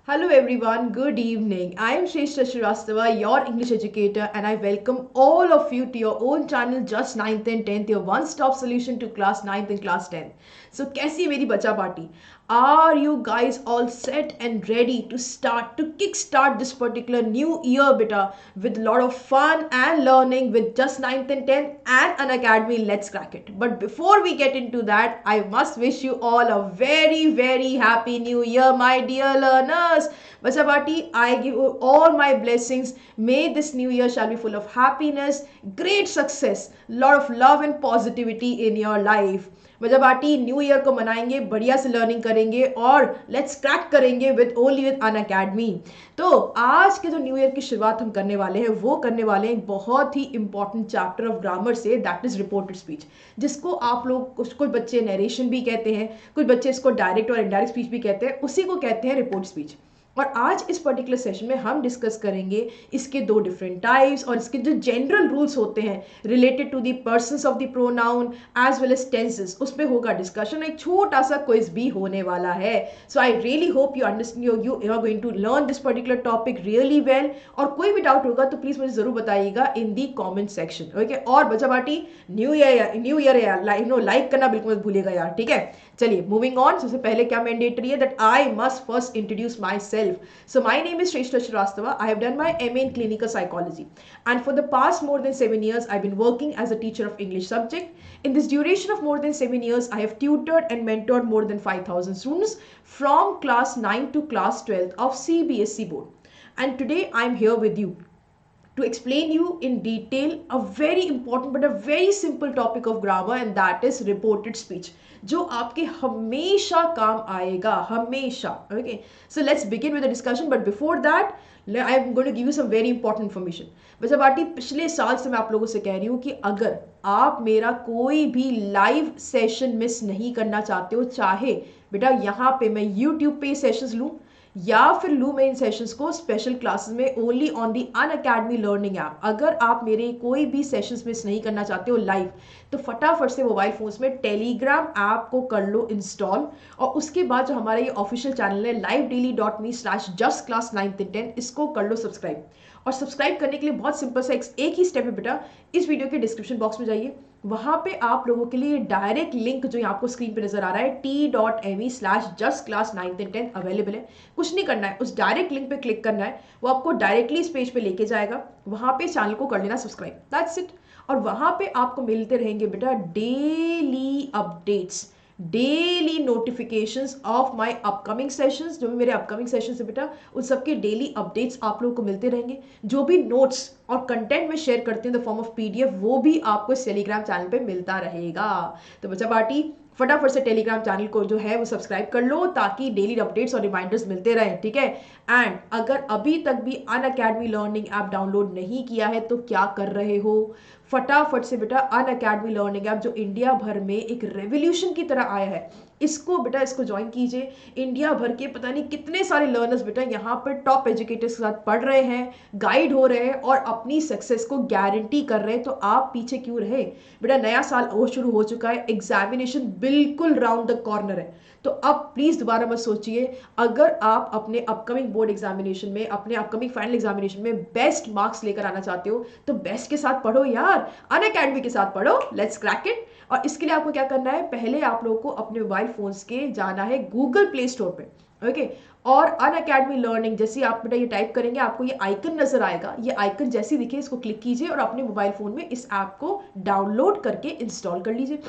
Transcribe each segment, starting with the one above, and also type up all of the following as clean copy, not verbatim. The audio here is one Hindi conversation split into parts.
Hello everyone, good evening. I am Shrestha Shrivastava, your English educator, and I welcome all of you to your own channel Just 9th and 10th, your one-stop solution to class 9th and class 10th. So कैसी है मेरी बच्चा party? Are you guys all set and ready to kick-start this particular new year beta with a lot of fun and learning with Just 9th and 10th and an academy? Let's crack it. But before we get into that, I must wish you all a very happy new year, my dear learners. Bacha Party, I give you all my blessings. May this new year shall be full of happiness, great success, lot of love and positivity in your life. बच्चा पार्टी न्यू ईयर को मनाएंगे, बढ़िया से लर्निंग करेंगे और लेट्स क्रैक करेंगे with only with Unacademy. तो आज के जो न्यू ईयर की शुरुआत हम करने वाले हैं वो करने वाले हैं एक बहुत ही इंपॉर्टेंट चैप्टर ऑफ ग्रामर से, दैट इज रिपोर्टेड स्पीच, जिसको आप लोग कुछ बच्चे नरेशन भी कहते हैं, कुछ बच्चे इसको डायरेक्ट और इनडायरेक्ट स्पीच भी कहते हैं, उसी को कहते हैं रिपोर्ट स्पीच। और आज इस पर्टिकुलर सेशन में हम डिस्कस करेंगे इसके दो डिफरेंट टाइप्स और इसके जो जनरल रूल्स होते हैं related to the persons of the pronoun as well as tenses, उस पर होगा डिस्कशन। एक छोटा सा क्विज भी होने वाला है। So I really hope you understand you are going to learn this particular topic really well. और कोई भी डाउट होगा तो प्लीज मुझे जरूर बताइएगा इन दी कॉमेंट सेक्शन। ओके, और बच्चा पार्टी न्यू ईयर यार लाइक करना बिल्कुल मत भूलिएगा यार, ठीक है। चलिए मूविंग ऑन। सबसे पहले क्या मैंडेटरी है that I must first introduce my self. So my name is Shrestha Shrivastava. I have done my MA in clinical psychology, and for the past more than 7 years I've been working as a teacher of English subject. In this duration of more than 7 years I have tutored and mentored more than 5,000 students from class 9 to class 12 of CBSE board, and today I'm here with you to explain you in detail a very important but a very simple topic of grammar, and that is reported speech, जो आपके हमेशा काम आएगा, हमेशा। Okay, so let's begin with the discussion, but before that I am going to give you some very important information. वैसे बाटी पिछले साल से मैं आप लोगों से कह रही हूँ कि अगर आप मेरा कोई भी लाइव सेशन मिस नहीं करना चाहते हो, चाहे बेटा यहाँ पे मैं यूट्यूब पे सेशंस लूँ या फिर लूँ मैं इन सेशंस को स्पेशल क्लासेस में only on the Unacademy learning app, अगर आप मेरे कोई भी सेशंस मिस नहीं करना चाहते हो लाइव, तो फटाफट से मोबाइल फोन्स में टेलीग्राम ऐप को कर लो इंस्टॉल, और उसके बाद जो हमारा ये ऑफिशियल चैनल है livedaily.me/justclass910, इसको कर लो सब्सक्राइब। और सब्सक्राइब करने के लिए बहुत सिंपल सा एक ही स्टेप है बेटा, इस वीडियो के डिस्क्रिप्शन बॉक्स में जाइए, वहां पे आप लोगों के लिए डायरेक्ट लिंक जो आपको स्क्रीन पे नजर आ रहा है t.me/justclass910 अवेलेबल है। कुछ नहीं करना है, उस डायरेक्ट लिंक पे क्लिक करना है, वो आपको डायरेक्टली इस पेज पे लेके जाएगा, वहां पे चैनल को कर लेना सब्सक्राइब, दैट्स इट। और वहां पे आपको मिलते रहेंगे बेटा daily updates, daily notifications of my upcoming sessions, जो भी मेरे अपकमिंग सेशंस है बेटा उन सबके डेली अपडेट्स आप लोगों को मिलते रहेंगे। जो भी नोट्स और कंटेंट में शेयर करते हैं द फॉर्म ऑफ पीडीएफ, वो भी आपको इस टेलीग्राम चैनल पे मिलता रहेगा। तो बच्चा पार्टी फटाफट से टेलीग्राम चैनल को जो है वो सब्सक्राइब कर लो ताकि डेली अपडेट्स और रिमाइंडर्स मिलते रहें, ठीक है। एंड अगर अभी तक भी अन अकेडमी लर्निंग ऐप डाउनलोड नहीं किया है तो क्या कर रहे हो, फटाफट से बेटा अन अकेडमी लर्निंग ऐप जो इंडिया भर में एक रेवोल्यूशन की तरह आया है, इसको ज्वाइन कीजिए। इंडिया भर के पता नहीं कितने सारे लर्नर्स बेटा यहाँ पर टॉप एजुकेटर्स के साथ पढ़ रहे हैं, गाइड हो रहे हैं और अपनी सक्सेस को गारंटी कर रहे हैं। तो आप पीछे क्यों रहे बेटा, नया साल वो शुरू हो चुका है, एग्जामिनेशन बिल्कुल राउंड द कॉर्नर है। तो अब प्लीज दोबारा मत सोचिए, अगर आप अपने अपकमिंग बोर्ड एग्जामिनेशन में, अपने अपकमिंग फाइनल एग्जामिनेशन में बेस्ट मार्क्स लेकर आना चाहते हो तो बेस्ट के साथ पढ़ो यार, अन अकेडमी के साथ पढ़ो, लेट्स क्रैक इट। और इसके लिए आपको क्या करना है, पहले आप लोगों को अपने मोबाइल फोन्स के जाना है गूगल प्ले स्टोर पे, ओके। और अन अकेडमी लर्निंग जैसे आप बेटा ये टाइप करेंगे, आपको ये आइकन नजर आएगा, ये आइकन जैसे दिखे इसको क्लिक कीजिए और अपने मोबाइल फोन में इस ऐप को डाउनलोड करके इंस्टॉल कर लीजिए,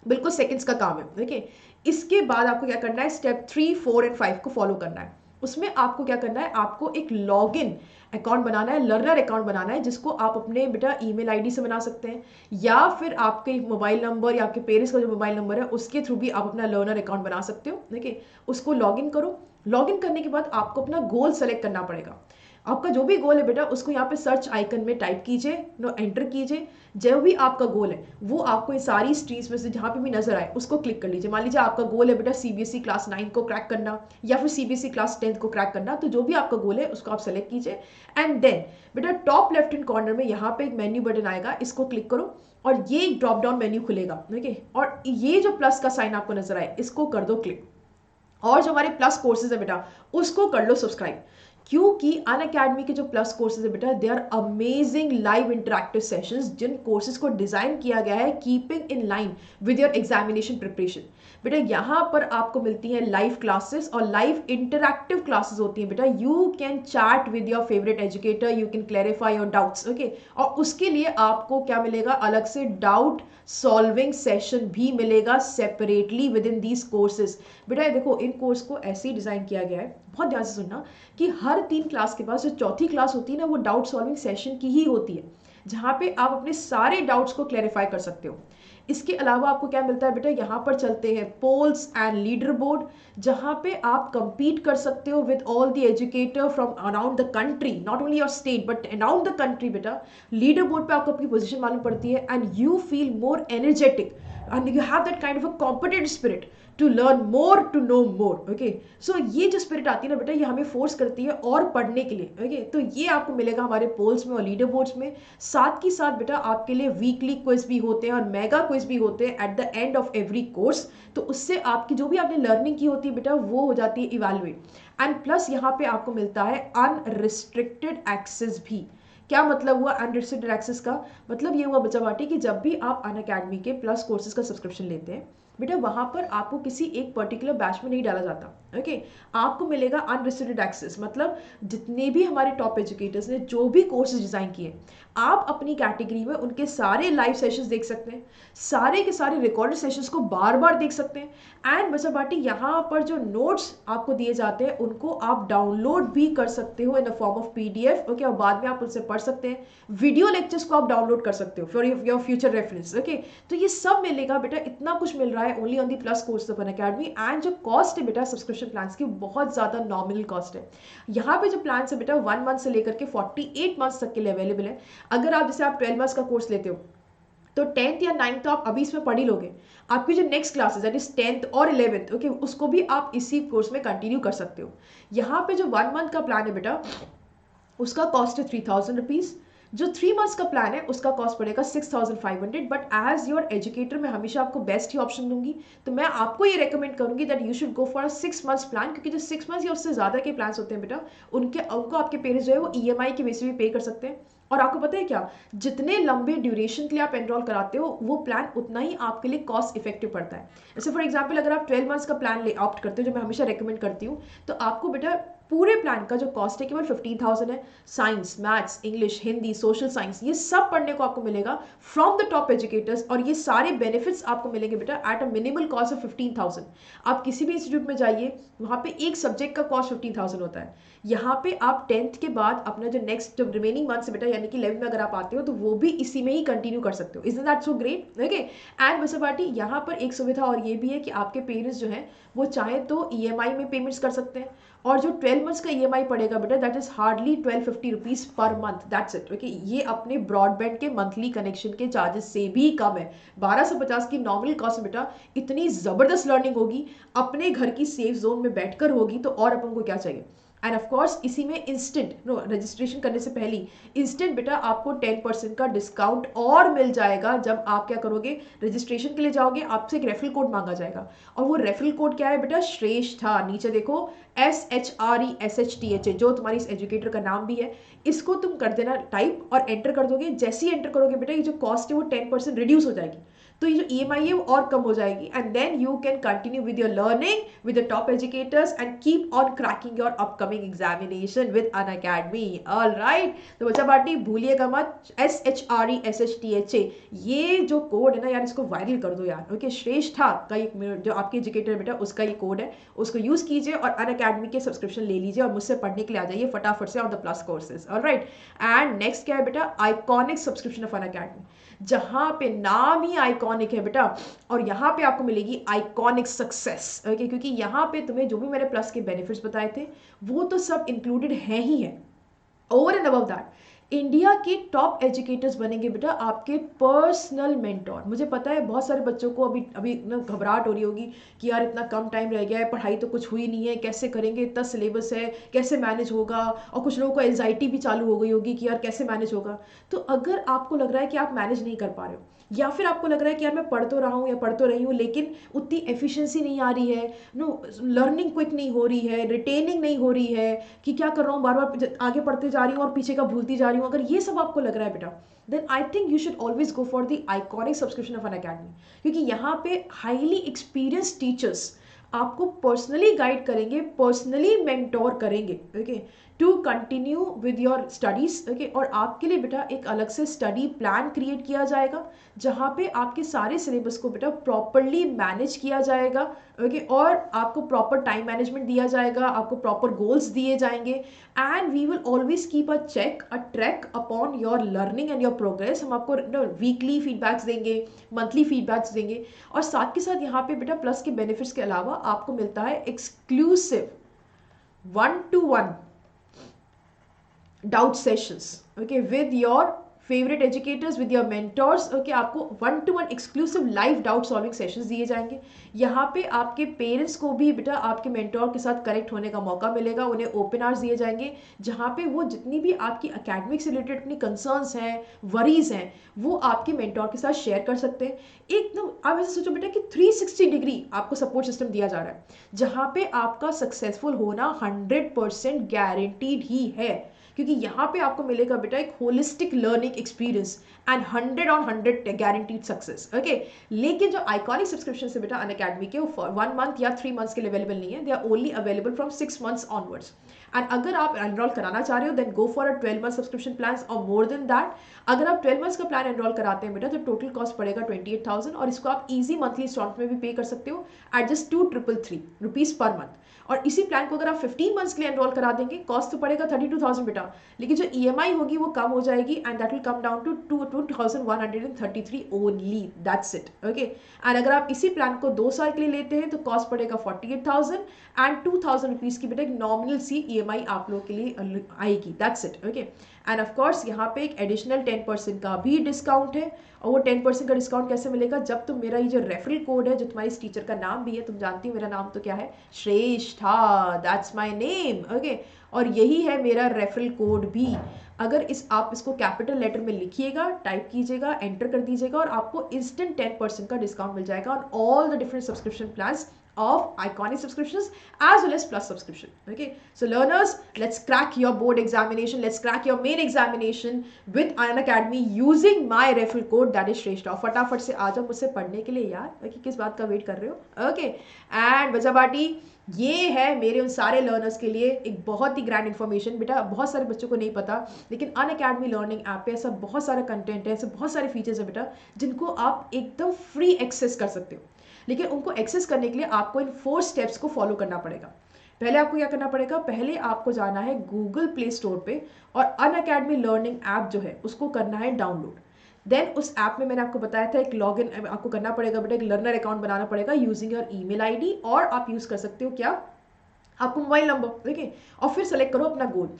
बिल्कुल सेकंड्स का काम है, देखिए। इसके बाद आपको क्या करना है, स्टेप 3, 4 और 5 को फॉलो करना है। उसमें आपको क्या करना है, आपको एक लॉगिन अकाउंट बनाना है, लर्नर अकाउंट बनाना है, जिसको आप अपने बेटा ईमेल आईडी से बना सकते हैं या फिर आपके मोबाइल नंबर या आपके पेरेंट्स का जो मोबाइल नंबर है उसके थ्रू भी आप अपना लर्नर अकाउंट बना सकते हो, देखिए। उसको लॉगिन करो, लॉगिन करने के बाद आपको अपना गोल सेलेक्ट करना पड़ेगा। आपका जो भी गोल है बेटा उसको यहाँ पे सर्च आइकन में टाइप कीजिए, एंटर कीजिए, जो भी आपका गोल है वो आपको ये सारी स्ट्रीम्स में से जहाँ पे भी नजर आए उसको क्लिक कर लीजिए। मान लीजिए आपका गोल है बेटा सीबीएसई क्लास 9 को क्रैक करना या फिर सीबीएसई क्लास 10 को क्रैक करना, तो जो भी आपका गोल है उसको आप सेलेक्ट कीजिए। एंड देन बेटा टॉप लेफ्ट हैंड कॉर्नर में यहाँ पे एक मेन्यू बटन आएगा, इसको क्लिक करो और ये एक ड्रॉप डाउन मेन्यू खुलेगा, ठीक है। और ये जो प्लस का साइन आपको नजर आए इसको कर दो क्लिक। और जो हमारे प्लस कोर्सेज है बेटा उसको कर लो सब्सक्राइब, क्योंकि अन अकेडमी के जो प्लस कोर्सेज है बेटा they are amazing live interactive sessions, जिन कोर्सेज को डिजाइन किया गया है keeping in line with your examination preparation. बेटा यहाँ पर आपको मिलती है लाइव क्लासेस और लाइव इंटरैक्टिव क्लासेस होती हैं बेटा। You can chat with your favourite educator, you can clarify your doubts, okay. और उसके लिए आपको क्या मिलेगा, अलग से डाउट सॉल्विंग सेशन भी मिलेगा separately with in these courses. बेटा देखो इन कोर्स को ऐसे ही डिजाइन किया गया है, बहुत ध्यान से सुनना, कि हर 3 क्लास के पास जो चौथी क्लास होती है ना वो डाउट सॉल्विंग सेशन की ही होती है, जहां पे आप अपने सारे डाउट्स को क्लैरिफाई कर सकते हो। इसके अलावा आपको क्या मिलता है बेटा, यहाँ पर चलते हैं पोल्स एंड लीडर बोर्ड, जहाँ पे आप compete कर सकते हो with all the educator from around the country, not only your state but around the country. बेटा लीडर बोर्ड पे आपको अपनी पोजीशन मालूम पड़ती है and you feel more energetic and you have that kind of a competitive spirit to learn more, to know more, okay। so ये जो spirit आती है ना बेटा ये हमें force करती है और पढ़ने के लिए, okay। तो ये आपको मिलेगा हमारे polls में और leader boards में। साथ ही साथ बेटा आपके लिए weekly quiz भी होते हैं और mega quiz भी होते हैं at the end of every course, तो उससे आपकी जो भी आपने learning की होती है बेटा वो हो जाती है evaluate। and plus यहाँ पे आपको मिलता है unrestricted access भी। क्या मतलब हुआ अनरिस्ट्रिक्टेड एक्सेस का, मतलब ये हुआ बच्चा बाटी कि जब भी आप अन अकेडमी के प्लस कोर्सेज का सब्सक्रिप्शन लेते हैं बेटा वहां पर आपको किसी एक पर्टिकुलर बैच में नहीं डाला जाता, ओके। आपको मिलेगा अनरिस्ट्रिक्टेड एक्सेस, मतलब जितने भी हमारे टॉप एजुकेटर्स ने जो भी कोर्सेज डिजाइन किए आप अपनी कैटेगरी में उनके सारे लाइव सेशंस देख सकते हैं, सारे के सारे रिकॉर्डेड सेशंस को बार बार देख सकते हैं। एंड बच्चा बाटी यहाँ पर जो नोट्स आपको दिए जाते हैं उनको आप डाउनलोड भी कर सकते हो in the form of PDF, okay. और बाद में आप उनसे पढ़ सकते हैं, वीडियो लेक्चर्स को आप डाउनलोड कर सकते हो for your future reference, okay. तो ये सब मिलेगा बेटा, इतना कुछ मिल रहा है only on the plus course of an academy. And जो कॉस्ट है बेटा सब्सक्रिप्शन प्लान की बहुत ज्यादा नॉमिनल कॉस्ट है। यहाँ पे जो प्लान है बेटा 1 मंथ से लेकर के 48 मंथ्स तक के लिए अवेलेबल है। अगर आप जैसे आप 12 मंथ्स का कोर्स लेते हो तो 10th या 9th तो आप अभी इसमें पढ़ ही लोगे, आपकी जो next classes that is 10th और 11th, ओके, उसको भी आप इसी कोर्स में कंटिन्यू कर सकते हो। यहाँ पे जो 1 मंथ का प्लान है बेटा उसका कॉस्ट है 3000 रुपीज। जो 3 मंथ्स का प्लान है उसका कॉस्ट पड़ेगा 6500, बट एज योर एजुकेटर मैं हमेशा आपको बेस्ट ही ऑप्शन दूंगी, तो मैं आपको ये रेकमेंड करूंगी that you should go for a 6 months plan, क्योंकि जो 6 मंथ्स या उससे ज्यादा के प्लान होते हैं बेटा उनको आपके पेरेंट्स जो है वो ईएमआई के बेसिस पे पे कर सकते हैं। और आपको पता है क्या, जितने लंबे ड्यूरेशन के लिए आप एनरोल कराते हो वो प्लान उतना ही आपके लिए कॉस्ट इफेक्टिव पड़ता है। जैसे फॉर एग्जांपल अगर आप 12 मंथ्स का प्लान ले ऑप्ट करते हो, जो मैं हमेशा रेकमेंड करती हूँ, तो आपको बेटा पूरे प्लान का जो कॉस्ट है केवल 15,000 है। Science, maths, English, Hindi, social science ये सब पढ़ने को आपको मिलेगा फ्रॉम द टॉप एजुकेटर्स, और ये सारे बेनिफिट्स आपको मिलेंगे बेटा at a minimal cost of 15,000। आप किसी भी इंस्टीट्यूट में जाइए वहाँ पे एक सब्जेक्ट का कॉस्ट 15,000 होता है। यहाँ पे आप 10th के बाद अपना जो नेक्स्ट जो रिमेनिंग मंथ्स बेटा यानी कि 11 में अगर आप आते हो तो वो भी इसी में ही कंटिन्यू कर सकते हो। Isn't that so great, okay. And वैसे पार्टी यहाँ पर एक सुविधा और ये भी है कि आपके पेरेंट्स जो हैं वो चाहे तो ईएमआई में पेमेंट्स कर सकते हैं, और जो 12 मंथ्स का ईएमआई पड़ेगा बेटा that is hardly 1250 rupees per month, that's it, okay. ये अपने ब्रॉडबैंड के मंथली कनेक्शन के चार्जेस से भी कम है। 1250 की नॉमिनल कॉस्ट बेटा इतनी जबरदस्त लर्निंग होगी, अपने घर की सेफ जोन में बैठकर होगी, तो और अपन को क्या चाहिए। एंड ऑफ कोर्स इसी में इंस्टेंट रजिस्ट्रेशन करने से पहले इंस्टेंट बेटा आपको 10% का डिस्काउंट और मिल जाएगा। जब आप क्या करोगे, रजिस्ट्रेशन के लिए जाओगे आपसे एक रेफरल कोड मांगा जाएगा, और वो रेफरल कोड क्या है बेटा, श्रेष्ठा। नीचे देखो SHRESHTH, जो तुम्हारी इस एजुकेटर का नाम भी है, इसको तुम कर देना टाइप और एंटर कर दोगे। जैसे ही एंटर करोगे बेटा ये जो कॉस्ट है वो 10% रिड्यूस हो जाएगी, तो ये जो ईएमआई है वो और कम हो जाएगी। And then you can continue with your learning with the top educators and keep on cracking your upcoming examination with Unacademy. Alright, तो बच्चा पार्टी भूलिएगा मत, SHRESHTH ये जो कोड है ना यार, इसको वायरल कर दो यार, ओके। श्रेष्ठा का एक जो आपके एजुकेटर बेटा उसका ये कोड है, उसको यूज कीजिए और अन अकेडमी के सब्सक्रिप्शन ले लीजिए और मुझसे पढ़ने के लिए आ जाइए फटाफट से on the plus courses. Alright, and next क्या है बेटा, iconic subscription of an academy, जहां पे नाम ही आइकॉनिक है बेटा, और यहाँ पे आपको मिलेगी आइकॉनिक सक्सेस, ओके। क्योंकि यहाँ पे तुम्हें जो भी मैंने प्लस के बेनिफिट्स बताए थे वो तो सब इंक्लूडेड है ही है। Over and above that India के टॉप एजुकेटर्स बनेंगे बेटा आपके पर्सनल मेंटोर। मुझे पता है बहुत सारे बच्चों को अभी अभी ना घबराहट हो रही होगी कि यार इतना कम टाइम रह गया है, पढ़ाई तो कुछ हुई नहीं है, कैसे करेंगे, इतना सिलेबस है, कैसे मैनेज होगा। और कुछ लोगों को एंजाइटी भी चालू हो गई होगी कि यार कैसे मैनेज होगा। तो अगर आपको लग रहा है कि आप मैनेज नहीं कर पा रहे हो, या फिर आपको लग रहा है कि यार मैं पढ़ तो रहा हूँ या पढ़ तो रही हूँ लेकिन उतनी एफिशिएंसी नहीं आ रही है, नो लर्निंग क्विक नहीं हो रही है, रिटेनिंग नहीं हो रही है, कि क्या कर रहा हूँ, बार बार आगे पढ़ते जा रही हूँ और पीछे का भूलती जा रही हूँ, अगर ये सब आपको लग रहा है बेटा, then I think you should always go for the iconic subscription of Unacademy. क्योंकि यहाँ पे हाईली एक्सपीरियंस टीचर्स आपको पर्सनली गाइड करेंगे, पर्सनली मेंटोर करेंगे, okay, to continue with your studies, okay. और आपके लिए बेटा एक अलग से स्टडी प्लान क्रिएट किया जाएगा जहाँ पे आपके सारे सिलेबस को बेटा प्रॉपरली मैनेज किया जाएगा, ओके। और आपको प्रॉपर टाइम मैनेजमेंट दिया जाएगा, आपको प्रॉपर गोल्स दिए जाएंगे, and we will always keep a check a track upon your learning and your progress. हम आपको वीकली फीडबैक्स देंगे, मंथली फीडबैक्स देंगे, और साथ के साथ यहाँ पे बेटा प्लस के बेनिफिट्स के अलावा आपको मिलता है exclusive 1-to-1 doubt sessions, okay, with your favourite educators, with your mentors, okay. आपको 1-to-1 exclusive live doubt solving sessions दिए जाएंगे। यहाँ पे आपके पेरेंट्स को भी बेटा आपके मेंटोर के साथ कनेक्ट होने का मौका मिलेगा, उन्हें ओपन आवर्स दिए जाएंगे जहाँ पे वो जितनी भी आपकी अकेडमिक से रिलेटेड अपनी कंसर्न्स हैं, वरीज हैं, वो आपके मेंटोर के साथ शेयर कर सकते हैं। एकदम आप ऐसे सोचो बेटा कि 360 डिग्री आपको सपोर्ट सिस्टम दिया जा रहा है, जहाँ पे आपका सक्सेसफुल होना 100% गारंटीड ही है। क्योंकि यहाँ पे आपको मिलेगा बेटा एक holistic learning experience and 100/100 guaranteed success, okay. लेकिन जो आइकॉनिक सब्सक्रिप्शन है बेटा अनअकैडमी के, वो 1 मंथ या 3 मंथ्स के लिए अवेलेबल नहीं है, they are only available from 6 months onwards. And अगर आप एनरोल कराना चाह रहे हो then go for a 12 month subscription plan और मोर देन दैट। अगर आप 12 मंथ्स का प्लान एनरोल कराते हैं बेटा तो टोटल कॉस्ट पड़ेगा 28,000, और इसको आप इजी मंथली इंस्टॉलमेंट में भी पे कर सकते हो at just 2,333 rupees per month. और इसी प्लान को अगर आप 15 मंथ्स के लिए एनरोल करा देंगे, कॉस्ट तो पड़ेगा 32,000 बेटा, लेकिन जो ईएमआई होगी वो कम हो जाएगी and that will come down to 2,133 only, that's it, okay. And अगर आप इसी प्लान को 2 साल के लिए लेते हैं तो कॉस्ट पड़ेगा 48,000 एंड 2,000 रुपीज की बेटा एक नॉमिनल सी ईएमआई आप लोग के लिए आएगी, that's it, okay. And of course यहाँ पे एक एडिशनल 10% का भी डिस्काउंट है। और वो 10% का डिस्काउंट कैसे मिलेगा, जब तुम मेरा ये जो रेफरल कोड है, जो तुम्हारी इस टीचर का नाम भी है, तुम जानती हो मेरा नाम तो क्या है, श्रेष्ठा, दैट्स माय नेम, ओके। और यही है मेरा रेफरल कोड भी। अगर आप इसको कैपिटल लेटर में लिखिएगा, टाइप कीजिएगा, एंटर कर दीजिएगा, और आपको इंस्टेंट 10% का डिस्काउंट मिल जाएगा on all the different subscription plans of iconic subscriptions as well as plus subscription, okay. So learners, let's crack your board examination, let's crack your main examination with Unacademy using my referral code that is Shrestha। फटाफट से आ जाओ मुझसे पढ़ने के लिए यार, okay, किस बात का वेट कर रहे हो, okay। एंड बजा बाटी, ये है मेरे उन सारे लर्नर्स के लिए एक बहुत ही ग्रैंड इन्फॉर्मेशन बेटा, बहुत सारे बच्चों को नहीं पता, लेकिन अनअकैडमी लर्निंग ऐप पे ऐसा बहुत सारा कंटेंट है, ऐसे बहुत सारे फीचर्स है बेटा जिनको आप एकदम फ्री एक्सेस कर सकते हो। लेकिन उनको एक्सेस करने के लिए आपको इन 4 स्टेप्स को फॉलो करना पड़ेगा। पहले आपको क्या करना पड़ेगा, पहले आपको जाना है गूगल प्ले स्टोर पे और अनअकैडमी लर्निंग ऐप जो है उसको करना है डाउनलोड। देन उस ऐप में मैंने आपको बताया था एक लॉगिन आपको करना पड़ेगा बेटा, एक लर्नर अकाउंट बनाना पड़ेगा यूजिंग योर ईमेल आईडी, और आप यूज कर सकते हो क्या, आपको मोबाइल नंबर, देखिए। और फिर सेलेक्ट करो अपना गोल,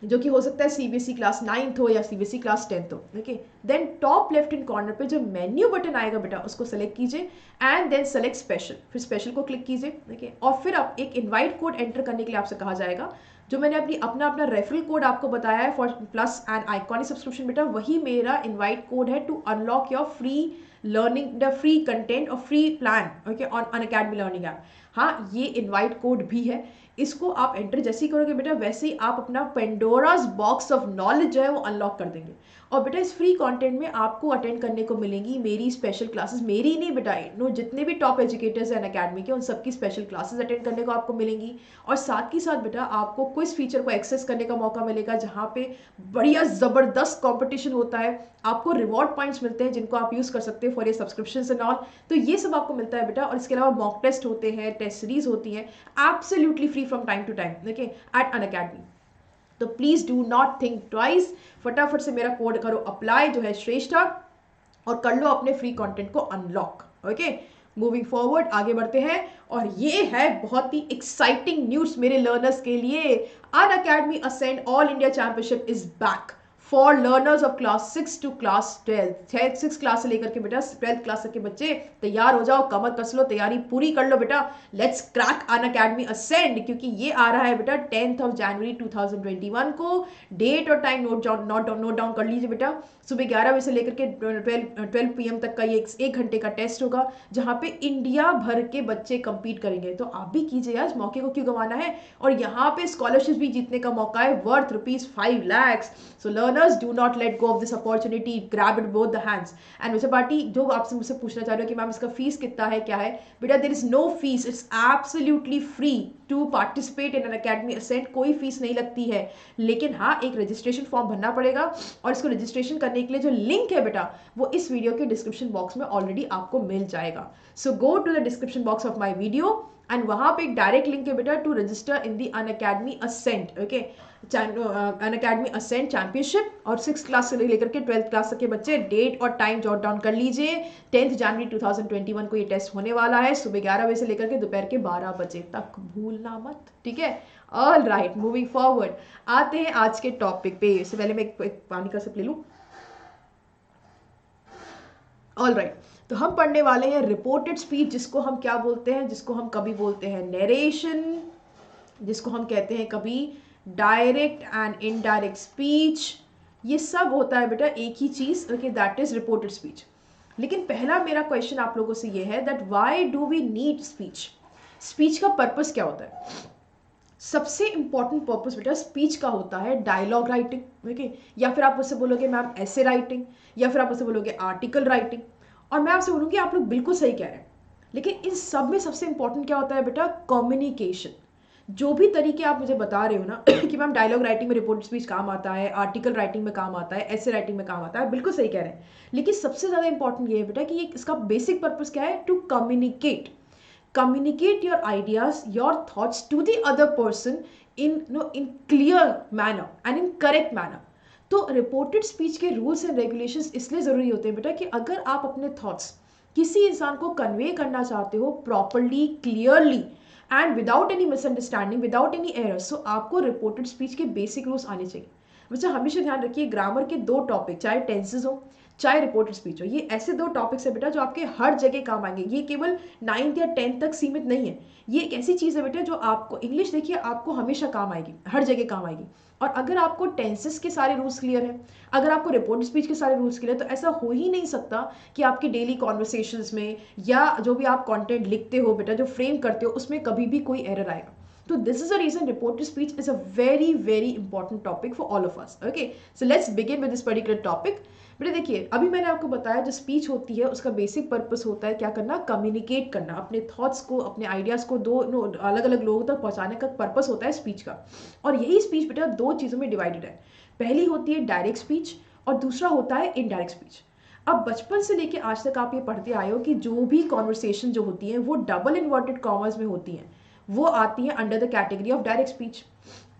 जो कि हो सकता है सीबीएसई क्लास 9th हो या सीबीएसई क्लास 10th हो, okay. Then top left in corner पे जो मेन्यू बटन आएगा बेटा उसको सेलेक्ट कीजिए एंड देन सेलेक्ट स्पेशल, फिर स्पेशल को क्लिक कीजिए, ओके। और फिर आप एक इनवाइट कोड एंटर करने के लिए आपसे कहा जाएगा, जो मैंने अपना रेफरल कोड आपको बताया है for plus and iconic subscription बेटा, वही मेरा इनवाइट कोड है to unlock your free learning, the free content और free plan, okay, on Unacademy learning app. हाँ, ये इनवाइट कोड भी है, इसको आप एंटर जैसे ही करोगे बेटा वैसे ही आप अपना पेंडोरास बॉक्स ऑफ नॉलेज जो है वो अनलॉक कर देंगे। और बेटा इस फ्री कंटेंट में आपको अटेंड करने को मिलेंगी मेरी स्पेशल क्लासेस, मेरी नहीं बेटा, नो जितने भी टॉप एजुकेटर्स हैं अकेडमी के उन सबकी स्पेशल क्लासेस अटेंड करने को आपको मिलेंगी। और साथ ही साथ बेटा आपको क्विज फीचर को एक्सेस करने का मौका मिलेगा, जहाँ पे बढ़िया ज़बरदस्त कॉम्पिटिशन होता है, आपको रिवॉर्ड पॉइंट्स मिलते हैं जिनको आप यूज़ कर सकते हैं फॉर ये सब्सक्रिप्शन एंड ऑल। तो ये सब आपको मिलता है बेटा, और इसके अलावा मॉक टेस्ट होते हैं, टेस्ट सीरीज होती हैं, absolutely free from time to time, okay, at Unacademy. तो please do not think twice, फटाफट से मेरा कोड करो अप्लाई जो है श्रेष्ठा, और कर लो अपने फ्री कंटेंट को अनलॉक, ओके। मूविंग फॉरवर्ड आगे बढ़ते हैं, और ये है बहुत ही एक्साइटिंग न्यूज मेरे लर्नर्स के लिए, Unacademy ascend all India championship is back. For learners of class 6 to class 12। 6 class से लेकर के बेटा 12th क्लास तक के बच्चे तैयार हो जाओ, कमर कस लो, तैयारी पूरी कर लो बेटा। लेट्स क्रैक अनअकैडमी असेंड, क्योंकि ये आ रहा है बेटा 10th of January 2021 को। डेट और टाइम नोट डाउन कर लीजिए बेटा। सुबह 11 बजे से लेकर के 12 PM तक का ये 1 घंटे का टेस्ट होगा, जहाँ पे इंडिया भर के बच्चे कंपीट करेंगे। तो आप भी कीजिए यार, मौके को क्यों गंवाना है। और यहाँ पे स्कॉलरशिप भी जीतने का मौका है worth ₹5 lakhs। So learners do not let go of this opportunity, grab it both the hands. And वैसे पार्टी जो आपसे मुझसे पूछना चाह रहे हो कि मैम इसका फीस कितना है, क्या है बेटा, there is no fees, it's absolutely free to participate in Unacademy ascent. कोई फीस नहीं लगती है, लेकिन हाँ एक रजिस्ट्रेशन फॉर्म भरना पड़ेगा। और इसको रजिस्ट्रेशन करने के लिए जो लिंक है बेटा, वो इस वीडियो के डिस्क्रिप्शन बॉक्स में ऑलरेडी आपको मिल जाएगा। So go to the description box of my video and वहां पे एक डायरेक्ट लिंक है बेटा to register in the Unacademy ascent. Okay, Unacademy ascent championship. और 6 क्लास से लेकर के 12th क्लास तक के बच्चे डेट और टाइम जॉट डाउन कर लीजिए। 10th January 2021 को ये टेस्ट होने वाला है, सुबह 11 बजे से लेकर के दोपहर के 12 बजे तक, भूलना मत, ठीक है। ऑल राइट, मूविंग फॉरवर्ड, आते हैं आज के टॉपिक पे। इससे पहले मैं एक पानी का सिप ले लूं। ऑल राइट, तो हम पढ़ने वाले हैं रिपोर्टेड स्पीच, जिसको हम क्या बोलते हैं, जिसको हम कभी बोलते हैं नरेशन, जिसको हम कहते हैं कभी डायरेक्ट एंड इनडायरेक्ट स्पीच। ये सब होता है बेटा एक ही चीज, okay, that is reported speech. लेकिन पहला मेरा क्वेश्चन आप लोगों से ये है that why do we need speech. Speech का पर्पस क्या होता है। सबसे इंपॉर्टेंट पर्पस बेटा स्पीच का होता है डायलॉग राइटिंग, ओके, या फिर आप उससे बोलोगे मैम ऐसे राइटिंग, या फिर आप उससे बोलोगे आर्टिकल राइटिंग। और मैं आपसे बोलूँगी आप लोग बिल्कुल सही कह रहे हैं, लेकिन इन सब में सबसे इंपॉर्टेंट क्या होता है बेटा, कम्युनिकेशन। जो भी तरीके आप मुझे बता रहे हो ना कि मैम डायलॉग राइटिंग में रिपोर्ट स्पीच काम आता है, आर्टिकल राइटिंग में काम आता है, ऐसे राइटिंग में काम आता है, बिल्कुल सही कह रहे हैं। लेकिन सबसे ज़्यादा इंपॉर्टेंट ये है बेटा कि ये इसका बेसिक पर्पस क्या है, to communicate. Communicate your ideas, your thoughts to the other person in clear manner and in correct manner। तो रिपोर्टेड स्पीच के रूल्स एंड रेगुलेशंस इसलिए ज़रूरी होते हैं बेटा कि अगर आप अपने थॉट्स किसी इंसान को कन्वे करना चाहते हो properly, clearly and without any misunderstanding, without any error, so आपको रिपोर्टेड स्पीच के बेसिक रूल्स आने चाहिए। बच्चा हमेशा ध्यान रखिए, ग्रामर के 2 टॉपिक, चाहे टेंसेज हो चाहे रिपोर्टेड स्पीच हो, ये ऐसे 2 टॉपिक्स है बेटा जो आपके हर जगह काम आएंगे। ये केवल 9th या 10th तक सीमित नहीं है, ये एक ऐसी चीज़ है बेटा जो आपको, इंग्लिश देखिए आपको हमेशा काम आएगी, हर जगह काम आएगी। और अगर आपको टेंसेस के सारे रूल्स क्लियर हैं, अगर आपको रिपोर्टेड स्पीच के सारे रूल्स क्लियर, तो ऐसा हो ही नहीं सकता कि आपके डेली कॉन्वर्सेशंस में या जो भी आप कंटेंट लिखते हो बेटा, जो फ्रेम करते हो, उसमें कभी भी कोई एरर आएगा। तो this is a reason reported speech is a very very important topic for all of us. Okay, so let's begin with this particular topic. बेटा देखिए, अभी मैंने आपको बताया जो स्पीच होती है उसका बेसिक पर्पस होता है क्या करना, कम्युनिकेट करना, अपने थॉट्स को, अपने आइडियाज़ को दो अलग अलग लोगों तक पहुंचाने का पर्पस होता है स्पीच का। और यही स्पीच बेटा 2 चीज़ों में डिवाइडेड है। पहली होती है डायरेक्ट स्पीच और दूसरा होता है इनडायरेक्ट स्पीच। अब बचपन से लेके आज तक आप ये पढ़ते आए हो कि जो भी कॉन्वर्सेशन जो होती है वो डबल इन्वर्टेड कॉमर्स में होती हैं, वो आती हैं under the category of direct speech.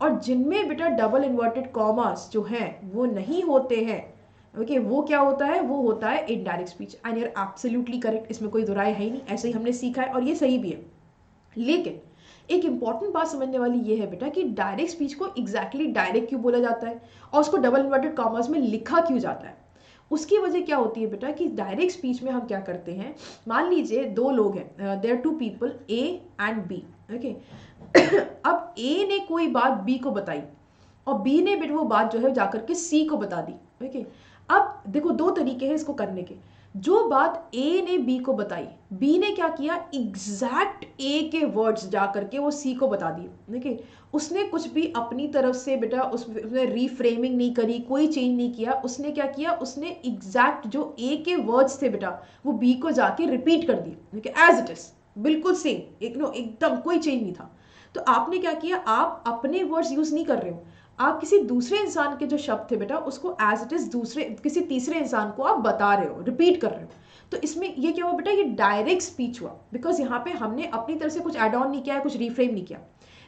और जिनमें बेटा डबल इन्वर्टेड कॉमर्स जो हैं वो नहीं होते हैं, ओके, वो क्या होता है, वो होता है indirect speech. And you are absolutely correct, इसमें कोई दो राय है ही नहीं, ऐसे ही हमने सीखा है और ये सही भी है। लेकिन एक इंपॉर्टेंट बात समझने वाली ये है बेटा कि डायरेक्ट स्पीच को एग्जैक्टली डायरेक्ट क्यों बोला जाता है और उसको डबल इन्वर्टेड कॉमर्स में लिखा क्यों जाता है। उसकी वजह क्या होती है बेटा कि डायरेक्ट स्पीच में हम क्या करते हैं, मान लीजिए 2 लोग हैं, there 2 people A and B, okay. अब ए ने कोई बात बी को बताई और बी ने भी वो बात जो है जाकर के सी को बता दी, ओके। अब देखो 2 तरीके हैं इसको करने के। जो बात ए ने बी को बताई, बी ने क्या किया, एग्जैक्ट ए के वर्ड्स जा करके वो सी को बता दिए, देखिए उसने कुछ भी अपनी तरफ से बेटा उसने रीफ्रेमिंग नहीं करी, कोई चेंज नहीं किया। उसने क्या किया, उसने एग्जैक्ट जो ए के वर्ड्स थे बेटा वो बी को जाके रिपीट कर दिए, देखिए एज इट इज, बिल्कुल सेम, एकदम कोई चेंज नहीं था। तो आपने क्या किया, आप अपने वर्ड्स यूज नहीं कर रहे हो, आप किसी दूसरे इंसान के जो शब्द थे बेटा उसको एज इट इज दूसरे किसी तीसरे इंसान को आप बता रहे हो, रिपीट कर रहे हो। तो इसमें ये क्या हुआ बेटा, ये डायरेक्ट स्पीच हुआ, बिकॉज यहाँ पे हमने अपनी तरफ से कुछ एड ऑन नहीं किया है, कुछ रिफ्रेम नहीं किया।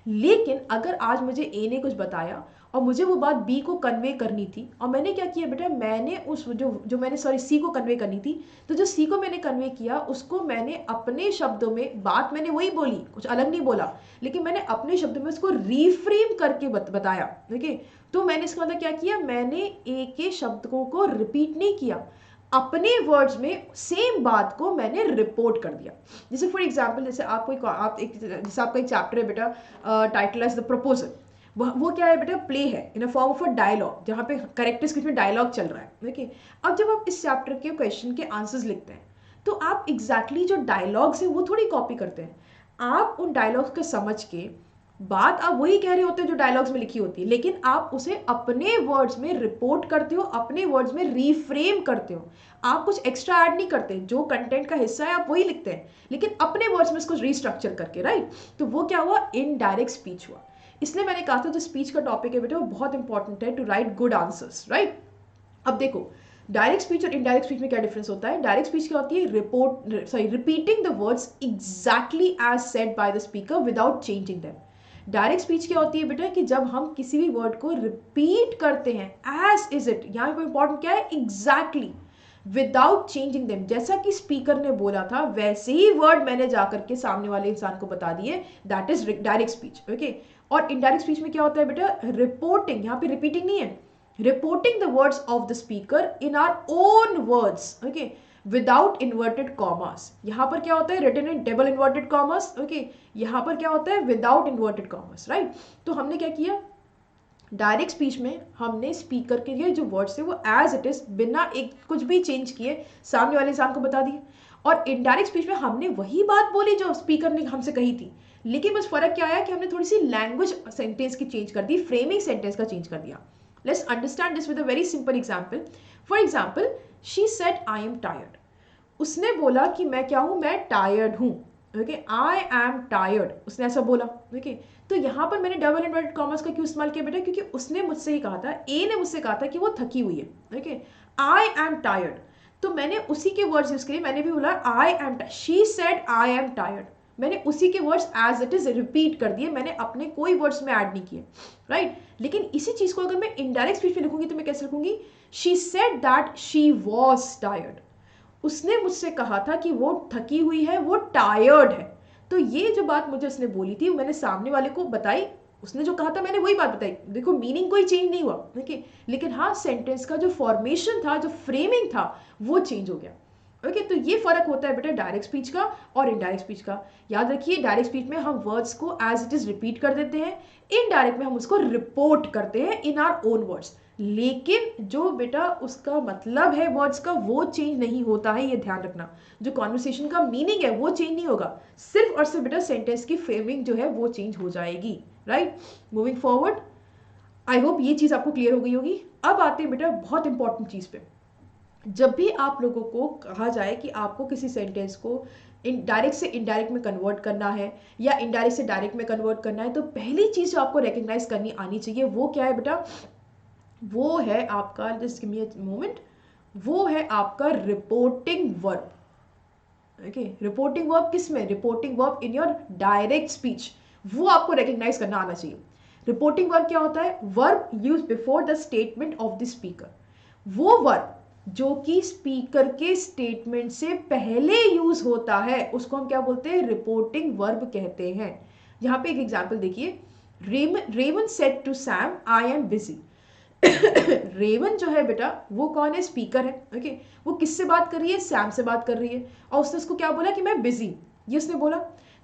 लेकिन अगर आज मुझे ए ने कुछ बताया और मुझे वो बात बी को कन्वे करनी थी, और मैंने क्या किया बेटा, मैंने उस जो मैंने सी को कन्वे करनी थी, तो जो सी को मैंने कन्वे किया उसको मैंने अपने शब्दों में, बात मैंने वही बोली, कुछ अलग नहीं बोला, लेकिन मैंने अपने शब्दों में उसको रीफ्रेम करके बताया। देखिए, तो मैंने इसका मतलब क्या किया, मैंने एक के शब्दों को रिपीट नहीं किया, अपने वर्ड्स में सेम बात को मैंने रिपोर्ट कर दिया। जैसे फॉर एग्जांपल, जैसे जैसे आपका एक चैप्टर है बेटा, टाइटल इज द प्रपोजल। वो क्या है बेटा, प्ले है in a form of a dialogue, जहाँ पे करेक्टर स्पीच में डायलॉग चल रहा है। देखिए, अब जब आप इस चैप्टर के क्वेश्चन के आंसर्स लिखते हैं, तो आप एग्जैक्टली जो डायलॉग्स हैं वो थोड़ी कॉपी करते हैं, आप उन डायलॉग्स को समझ के बात आप वही कह रहे होते हैं जो डायलॉग्स में लिखी होती है, लेकिन आप उसे अपने वर्ड्स में रिपोर्ट करते हो, अपने वर्ड्स में रीफ्रेम करते हो। आप कुछ एक्स्ट्रा ऐड नहीं करते, जो कंटेंट का हिस्सा है आप वही लिखते हैं, लेकिन अपने वर्ड्स में उसको रीस्ट्रक्चर करके, राइट। तो वो क्या हुआ, इनडायरेक्ट स्पीच हुआ। इसलिए मैंने कहा था जो स्पीच का टॉपिक है बेटा वो बहुत इंपॉर्टेंट है, to write good answers, right. अब देखो, डायरेक्ट स्पीच और इनडायरेक्ट स्पीच में क्या डिफरेंस होता है। डायरेक्ट स्पीच क्या होती है, repeating the words exactly as said by the speaker without changing them. Direct speech क्या होती है बेटा, कि जब हम किसी भी वर्ड को रिपीट करते हैं एज इज इट, यहाँ पे इंपॉर्टेंट क्या है, एग्जैक्टली विदाउट चेंजिंग देम, जैसा कि स्पीकर ने बोला था वैसे ही वर्ड मैंने जाकर के सामने वाले इंसान को बता दिए, that is direct speech, okay. और इनडायरेक्ट स्पीच में क्या होता है बेटा, रिपोर्टिंग, यहाँ पे रिपीटिंग नहीं है, reporting the words of the speaker in our own words, okay, without inverted commas। यहाँ पर क्या होता है, written in double inverted commas, okay, यहाँ पर क्या होता है, without inverted commas, right। तो हमने क्या किया, डायरेक्ट स्पीच में हमने स्पीकर के लिए जो वर्ड्स थे वो एज इट इज, बिना एक कुछ भी चेंज किए सामने वाले इंसान को बता दिए। और इनडायरेक्ट स्पीच में हमने वही बात बोली जो स्पीकर ने हमसे कही थी, लेकिन बस फर्क क्या आया कि हमने थोड़ी सी लैंग्वेज सेंटेंस की चेंज कर दी, फ्रेमिंग सेंटेंस का चेंज कर दिया। Let's understand this with a very simple example. For example, she said, I am tired. उसने बोला कि मैं क्या हूँ, मैं टायर्ड हूँ, ओके, I am tired, उसने ऐसा बोला, ओके। तो यहाँ पर मैंने डबल इन्वर्टेड कॉमर्स का क्यों इस्तेमाल किया बेटा, क्योंकि उसने मुझसे ही कहा था, ए ने मुझसे कहा था कि वो थकी हुई है, ओके, I am tired। तो मैंने उसी के वर्ड्स यूज किए, मैंने भी बोला I am tired, she said I am tired, मैंने उसी के words as it is repeat कर दिए, मैंने अपने कोई वर्ड्स में ऐड नहीं किए, राइट। लेकिन इसी चीज को अगर मैं इनडायरेक्ट स्पीच में लिखूंगी तो मैं कैसे लिखूंगी, she said that she was tired, उसने मुझसे कहा था कि वो थकी हुई है, वो टायर्ड है। तो ये जो बात मुझे उसने बोली थी मैंने सामने वाले को बताई, उसने जो कहा था मैंने वही बात बताई। देखो, मीनिंग कोई चेंज नहीं हुआ, देखिए, लेकिन हाँ सेंटेंस का जो फॉर्मेशन था, जो फ्रेमिंग था, वो चेंज हो गया, ओके। तो ये फर्क होता है बेटा डायरेक्ट स्पीच का और इनडायरेक्ट स्पीच का। याद रखिए, डायरेक्ट स्पीच में हम वर्ड्स को एज इट इज रिपीट कर देते हैं, इनडायरेक्ट में हम उसको रिपोर्ट करते हैं इन आवर ओन वर्ड्स, लेकिन जो बेटा उसका मतलब है वर्ड्स का वो चेंज नहीं होता है, ये ध्यान रखना। जो कॉन्वर्सेशन का मीनिंग है वो चेंज नहीं होगा, सिर्फ और सिर्फ बेटा सेंटेंस की फ्रेमिंग जो है वो चेंज हो जाएगी, राइट। मूविंग फॉरवर्ड, आई होप ये चीज आपको क्लियर हो गई होगी। अब आते हैं बेटा बहुत इंपॉर्टेंट चीज पे। जब भी आप लोगों को कहा जाए कि आपको किसी सेंटेंस को डायरेक्ट से इनडायरेक्ट में कन्वर्ट करना है या इनडायरेक्ट से डायरेक्ट में कन्वर्ट करना है, तो पहली चीज जो आपको रिकग्नाइज करनी आनी चाहिए वो क्या है बेटा, वो है आपका, just give me a moment, वो है आपका reporting verb, okay. Reporting verb किस में, reporting verb in your direct speech, वो आपको रिकग्नाइज करना आना चाहिए। रिपोर्टिंग वर्ब क्या होता है, verb use before the statement of the speaker, वो वर्ब जो कि स्पीकर के स्टेटमेंट से पहले यूज होता है उसको हम क्या बोलते हैं, रिपोर्टिंग वर्ब कहते हैं। यहां पे एक एग्जांपल देखिए, Raven said to Sam I am busy. Raven जो है बेटा वो कौन है, स्पीकर है, ओके। वो किससे बात कर रही है, सैम से बात कर रही है, और उसने उसको क्या बोला कि मैं बिजी, ये उसने बोला।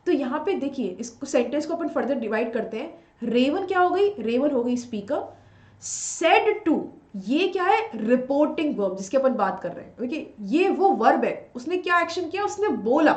तो यहाँ पे देखिए इसको सेंटेंस को अपन फर्दर डिवाइड करते हैं, रेवन क्या हो गई, रेवन हो गई स्पीकर, सेड टू ये क्या है, रिपोर्टिंग वर्ब जिसकी अपन बात कर रहे हैं, ओके। ये वो वर्ब है, उसने क्या एक्शन किया, उसने बोला,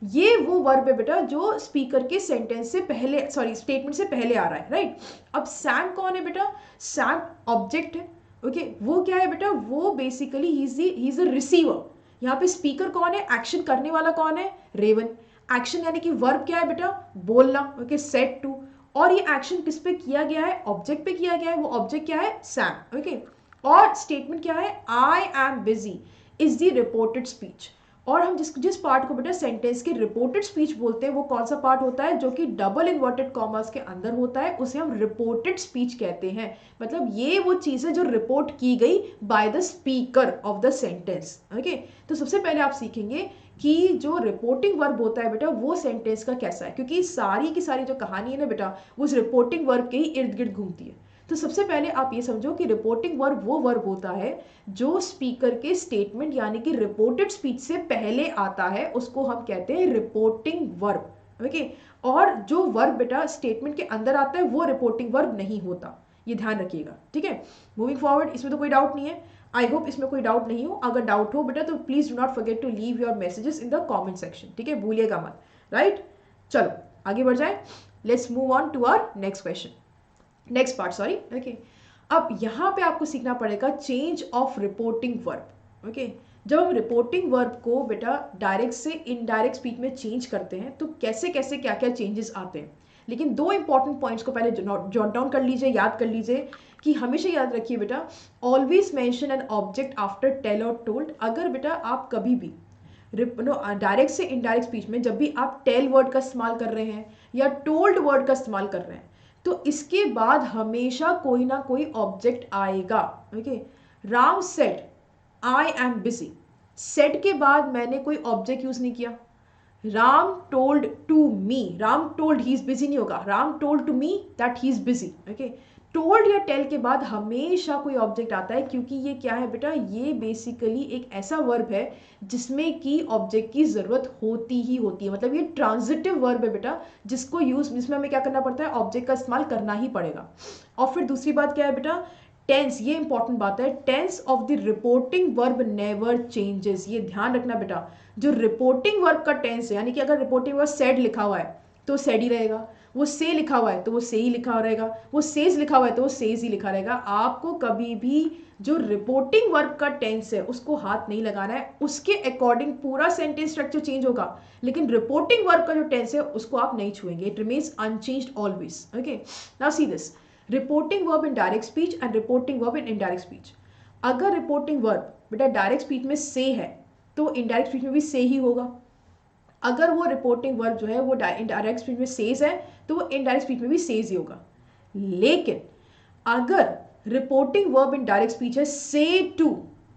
ये वो वर्ब है बेटा जो स्पीकर के सेंटेंस से पहले, सॉरी स्टेटमेंट से पहले आ रहा है, राइट। अब सैम कौन है बेटा, सैम ऑब्जेक्ट है, ओके। वो क्या है बेटा, वो basically he is the receiver. यहाँ पे स्पीकर कौन है, एक्शन करने वाला कौन है, रेवन। एक्शन यानी कि वर्ब क्या है बेटा, बोलना, ओके, सेड टू। और ये एक्शन किस पे किया गया है, ऑब्जेक्ट पे किया गया है, वो ऑब्जेक्ट क्या है, सैम, ओके। और स्टेटमेंट क्या है, आई am busy is the reported speech. और हम जिस पार्ट को बेटा सेंटेंस के रिपोर्टेड स्पीच बोलते हैं वो कौन सा पार्ट होता है, जो कि डबल इन्वर्टेड कॉमास के अंदर होता है, उसे हम रिपोर्टेड स्पीच कहते हैं। मतलब ये वो चीज़ है जो रिपोर्ट की गई bye the speaker of the sentence. Okay, तो सबसे पहले आप सीखेंगे कि जो रिपोर्टिंग वर्ब होता है बेटा वो सेंटेंस का कैसा है, क्योंकि सारी की सारी जो कहानी है ना बेटा वो उस रिपोर्टिंग वर्ब के ही इर्द गिर्द घूमती है। तो सबसे पहले आप ये समझो कि रिपोर्टिंग वर्ब वो वर्ब होता है जो स्पीकर के स्टेटमेंट यानी कि रिपोर्टेड स्पीच से पहले आता है, उसको हम कहते हैं रिपोर्टिंग वर्ब। ओके, और जो वर्ब बेटा स्टेटमेंट के अंदर आता है वो रिपोर्टिंग वर्ब नहीं होता, ये ध्यान रखिएगा। ठीक है, मूविंग फॉरवर्ड, इसमें तो कोई डाउट नहीं है। आई होप इसमें कोई डाउट नहीं हो। अगर डाउट हो बेटा तो please do not forget to leave your messages in the comment section. ठीक है, भूलिएगा मत। राइट, चलो आगे बढ़ जाए। Let's move on to our next question, next part, sorry. Okay, अब यहाँ पे आपको सीखना पड़ेगा change of reporting verb. Okay, जब हम रिपोर्टिंग वर्ब को बेटा डायरेक्ट से इनडायरेक्ट स्पीच में चेंज करते हैं तो कैसे कैसे क्या क्या चेंजेस आते हैं। लेकिन दो इंपॉर्टेंट पॉइंट्स को पहले जॉट डाउन कर लीजिए, याद कर लीजिए कि हमेशा याद रखिए बेटा, always mention an object after tell और टोल्ड। अगर बेटा आप कभी भी डायरेक्ट से इनडायरेक्ट स्पीच में जब भी आप टेल वर्ड का इस्तेमाल कर रहे हैं या टोल्ड वर्ड का इस्तेमाल कर रहे हैं तो इसके बाद हमेशा कोई ना कोई ऑब्जेक्ट आएगा। Okay, Ram said I am busy, said के बाद मैंने कोई ऑब्जेक्ट यूज नहीं किया। Ram told to me, Ram told he is busy नहीं होगा, Ram told to me that he is busy. Okay, told या टेल के बाद हमेशा कोई ऑब्जेक्ट आता है, क्योंकि ये क्या है बेटा, ये बेसिकली एक ऐसा वर्ब है जिसमें कि ऑब्जेक्ट की जरूरत होती ही होती है। मतलब ये ट्रांजिटिव वर्ब है बेटा, जिसको यूज जिसमें हमें क्या करना पड़ता है, ऑब्जेक्ट का इस्तेमाल करना ही पड़ेगा। और फिर दूसरी बात क्या है बेटा, टेंस, ये इंपॉर्टेंट बात है, tense of the reporting verb never changes. ये ध्यान रखना बेटा, जो रिपोर्टिंग वर्ब का टेंस है, यानी कि अगर रिपोर्टिंग वर्ब सेड लिखा हुआ है तो सेड ही रहेगा, वो से लिखा हुआ है तो वो से ही लिखा रहेगा, वो सेज लिखा हुआ है तो वो सेज ही लिखा रहेगा। आपको कभी भी जो रिपोर्टिंग वर्ब का टेंस है उसको हाथ नहीं लगाना है, उसके अकॉर्डिंग पूरा सेंटेंस स्ट्रक्चर चेंज होगा, लेकिन रिपोर्टिंग वर्ब का जो टेंस है उसको आप नहीं छुएंगे, it remains unchanged always. Okay, now see this, reporting verb in direct speech and reporting verb in indirect speech. अगर रिपोर्टिंग वर्ब बेटा डायरेक्ट स्पीच में से है तो इनडायरेक्ट स्पीच में भी से ही होगा। अगर वो रिपोर्टिंग वर्ब जो है वो डायरेक्ट स्पीच में सेज है तो वो इनडायरेक्ट स्पीच में भी सेज ही होगा। लेकिन अगर reporting verb in direct speech है से टू,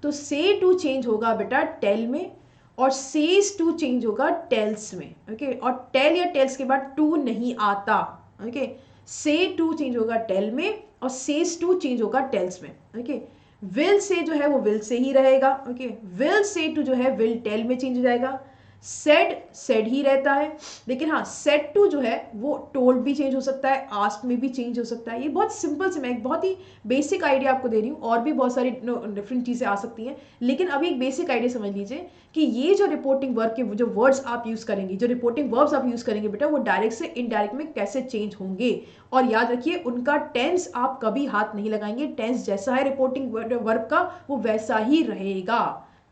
तो से टू चेंज होगा बेटा टेल में, और सेज टू चेंज होगा टेल्स में। ओके, और टेल या टेल्स के बाद टू नहीं आता। ओके, से टू चेंज होगा टेल में और सेज टू चेंज होगा टेल्स में। ओके, विल से जो है वो विल से ही रहेगा। ओके, विल से टू जो है विल टेल में चेंज हो जाएगा। सेड सेड ही रहता है, लेकिन हाँ सेड टू जो है वो टोल्ड भी चेंज हो सकता है, आस्क्ड में भी चेंज हो सकता है। ये बहुत सिंपल से, मैं एक बहुत ही बेसिक आइडिया आपको दे रही हूँ, और भी बहुत सारी डिफरेंट चीज़ें आ सकती हैं, लेकिन अभी एक बेसिक आइडिया समझ लीजिए कि ये जो रिपोर्टिंग वर्ब के जो वर्ड्स आप यूज़ करेंगे, जो रिपोर्टिंग वर्ब्स आप यूज़ करेंगे बेटा, वो डायरेक्ट से इनडायरेक्ट में कैसे चेंज होंगे। और याद रखिए उनका टेंस आप कभी हाथ नहीं लगाएंगे, टेंस जैसा है रिपोर्टिंग वर्ब का वो वैसा ही रहेगा।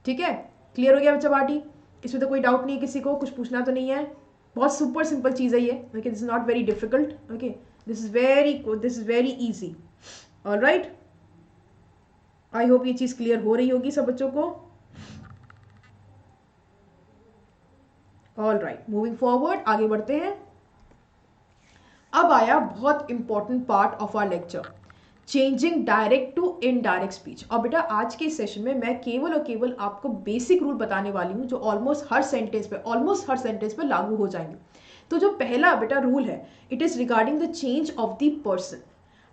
ठीक है, क्लियर हो गया बच्चा पार्टी? इसमें तो कोई डाउट नहीं है, किसी को कुछ पूछना तो नहीं है, बहुत सुपर सिंपल चीज़ है ये। Okay, this is not very difficult. Okay, this is very easy. Alright, I hope ये चीज़ क्लियर हो रही होगी सब बच्चों को। ऑलराइट, मूविंग फॉरवर्ड, आगे बढ़ते हैं। अब आया बहुत important part of our lecture, changing direct to indirect speech. और बेटा आज के सेशन में मैं केवल और केवल आपको बेसिक रूल बताने वाली हूँ जो ऑलमोस्ट हर सेंटेंस पे लागू हो जाएंगे। तो जो पहला बेटा रूल है, it is regarding the change of the person.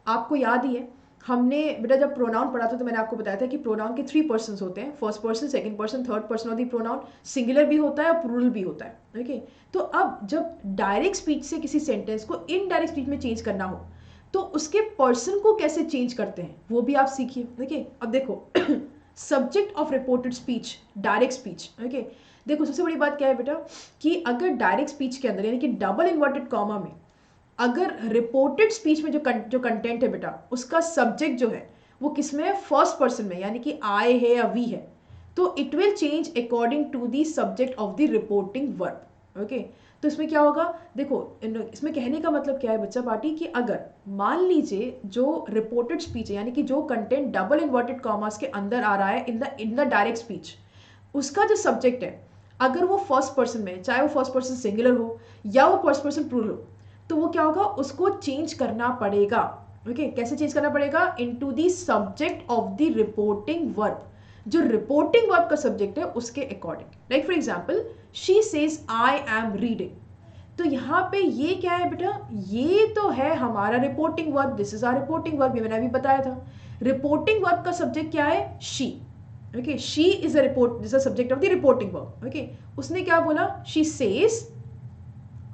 आपको याद ही है हमने बेटा जब प्रोनाउन पढ़ा था तो मैंने आपको बताया था कि प्रोनाउन के 3 पर्सन्स होते हैं, first person, second person, third person of the pronoun. Singular भी होता है और प्लूरल भी होता है। ओके, तो अब जब डायरेक्ट स्पीच से किसी सेंटेंस को इनडायरेक्ट स्पीच में चेंज करना हो तो उसके पर्सन को कैसे चेंज करते हैं वो भी आप सीखिए। ओके, अब देखो subject of reported speech, direct speech. Okay, देखो सबसे बड़ी बात क्या है बेटा कि अगर डायरेक्ट स्पीच के अंदर यानी कि डबल इन्वर्टेड कॉमा में अगर रिपोर्टेड स्पीच में जो कंटेंट है बेटा उसका सब्जेक्ट जो है वो किस में है, फर्स्ट पर्सन में, यानी कि आई है या वी है, तो it will change according to the subject of the reporting verb. Okay, तो इसमें क्या होगा, देखो इसमें कहने का मतलब क्या है बच्चा पार्टी कि अगर मान लीजिए जो रिपोर्टेड स्पीच है यानी कि जो कंटेंट डबल इन्वर्टेड कॉमास के अंदर आ रहा है इन द डायरेक्ट स्पीच, उसका जो सब्जेक्ट है अगर वो फर्स्ट पर्सन में, चाहे वो फर्स्ट पर्सन सिंगुलर हो या वो फर्स्ट पर्सन प्लूरल हो, तो वो क्या होगा, उसको चेंज करना पड़ेगा। ओके, कैसे चेंज करना पड़ेगा? Into the subject of the reporting verb, जो रिपोर्टिंग वर्ब का सब्जेक्ट है उसके according. Like for example, she says I am reading, तो यहाँ पे ये क्या है बेटा, ये तो है हमारा reporting verb, this is our reporting verb, ये मैंने अभी बताया था। रिपोर्टिंग वर्ब का सब्जेक्ट क्या है? She. Okay, she is a subject of the reporting verb. Okay, उसने क्या बोला? She says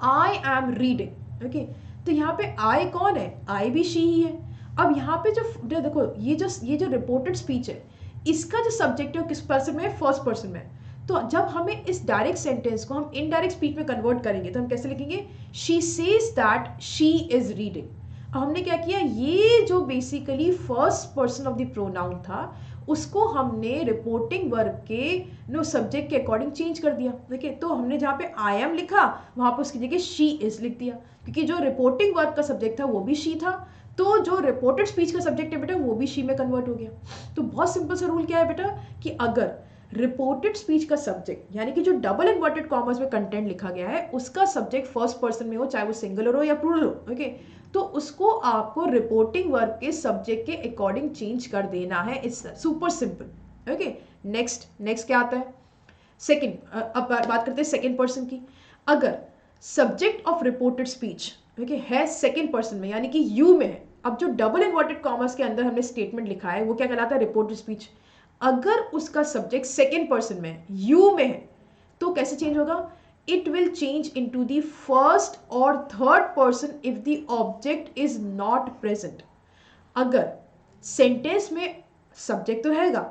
I am reading. Okay, तो यहाँ पे आई कौन है? आई भी शी ही है। अब यहाँ पे जो देखो, ये जो रिपोर्टेड स्पीच है, इसका जो सब्जेक्ट है वो किस पर्सन में है? फर्स्ट पर्सन में। तो जब हमें इस डायरेक्ट सेंटेंस को हम इनडायरेक्ट स्पीच में कन्वर्ट करेंगे तो हम कैसे लिखेंगे? She says that she is reading. अब हमने क्या किया, ये जो basically first person of the pronoun था उसको हमने रिपोर्टिंग वर्ब के नो सब्जेक्ट के अकॉर्डिंग चेंज कर दिया। देखिए, तो हमने जहाँ पे आई एम लिखा वहाँ पर उसकी जगह शी इज लिख दिया, क्योंकि जो रिपोर्टिंग वर्ब का सब्जेक्ट था वो भी शी था, तो जो रिपोर्टेड स्पीच का सब्जेक्ट है बेटा वो भी शी में कन्वर्ट हो गया। तो बहुत सिंपल सा रूल क्या है बेटा, कि अगर रिपोर्टेड स्पीच का सब्जेक्ट यानी कि जो डबल इन्वर्टेड कॉमर्स में कंटेंट लिखा गया है उसका सब्जेक्ट फर्स्ट पर्सन में हो, चाहे वो सिंगुलर हो या प्लूरल हो, ओके, तो उसको आपको रिपोर्टिंग वर्ब के सब्जेक्ट के अकॉर्डिंग चेंज कर देना है। It's super simple. Okay, next क्या आता है? सेकंड, अब बात करते हैं सेकंड पर्सन की। अगर subject of reported speech okay है सेकंड पर्सन में यानी कि यू में है, अब जो डबल इन्वर्टेड कॉमर्स के अंदर हमने स्टेटमेंट लिखा है वो क्या कहलाता है? Reported speech. अगर उसका सब्जेक्ट सेकंड पर्सन में है, यू में है, तो कैसे चेंज होगा? it will change into the first or third person if the object is not present। अगर सेंटेंस में सब्जेक्ट तो रहेगा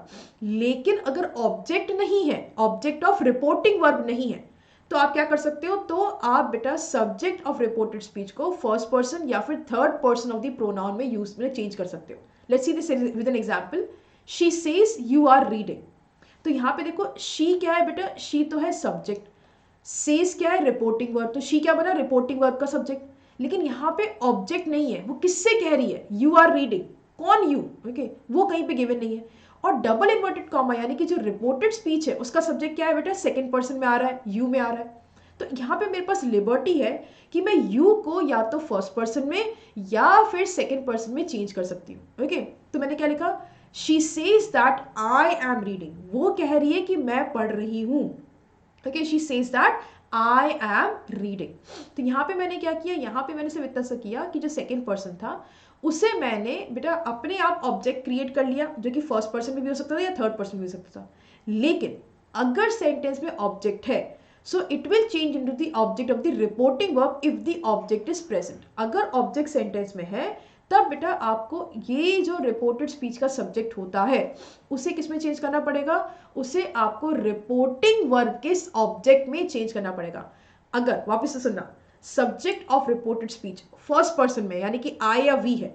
लेकिन अगर ऑब्जेक्ट नहीं है, ऑब्जेक्ट ऑफ रिपोर्टिंग वर्ब नहीं है, तो आप क्या कर सकते हो? तो आप बेटा सब्जेक्ट ऑफ रिपोर्टेड स्पीच को फर्स्ट पर्सन या फिर third person of the pronoun में यूज में चेंज कर सकते हो। Let's see this with an example, she says you are reading. तो यहाँ पे देखो, शी क्या है बेटा? शी तो है सब्जेक्ट, सेज क्या है? रिपोर्टिंग वर्ब, तो शी क्या बना? रिपोर्टिंग वर्ब का सब्जेक्ट। लेकिन यहाँ पे ऑब्जेक्ट नहीं है, वो किससे कह रही है? You are reading. कौन यू? ओके, वो कहीं पे गिवन नहीं है। और डबल इन्वर्टेड कॉमा यानी कि जो रिपोर्टेड स्पीच है उसका सब्जेक्ट क्या है बेटा? सेकंड पर्सन में आ रहा है, यू में आ रहा है। तो यहाँ पे मेरे पास लिबर्टी है कि मैं यू को या तो फर्स्ट पर्सन में या फिर सेकंड पर्सन में चेंज कर सकती हूँ। ओके, तो मैंने क्या लिखा? She says that I am reading, वो कह रही है कि मैं पढ़ रही हूँ। Okay, she says that I am reading. तो यहाँ पे मैंने क्या किया? यहाँ पे मैंने सिर्फ इतना सा किया कि जो सेकंड पर्सन था उसे मैंने बेटा अपने आप ऑब्जेक्ट क्रिएट कर लिया, जो कि फर्स्ट पर्सन में भी हो सकता था या थर्ड पर्सन में भी हो सकता था। लेकिन अगर सेंटेंस में ऑब्जेक्ट है so it will change into the object of the reporting verb if the object is present. अगर ऑब्जेक्ट सेंटेंस में है तब बेटा आपको ये जो रिपोर्टेड स्पीच का सब्जेक्ट होता है उसे किस में चेंज करना पड़ेगा? उसे आपको रिपोर्टिंग वर्ब के ऑब्जेक्ट में चेंज करना पड़ेगा। अगर वापस से सुनना, subject of reported speech first person में यानी कि आई या वी है,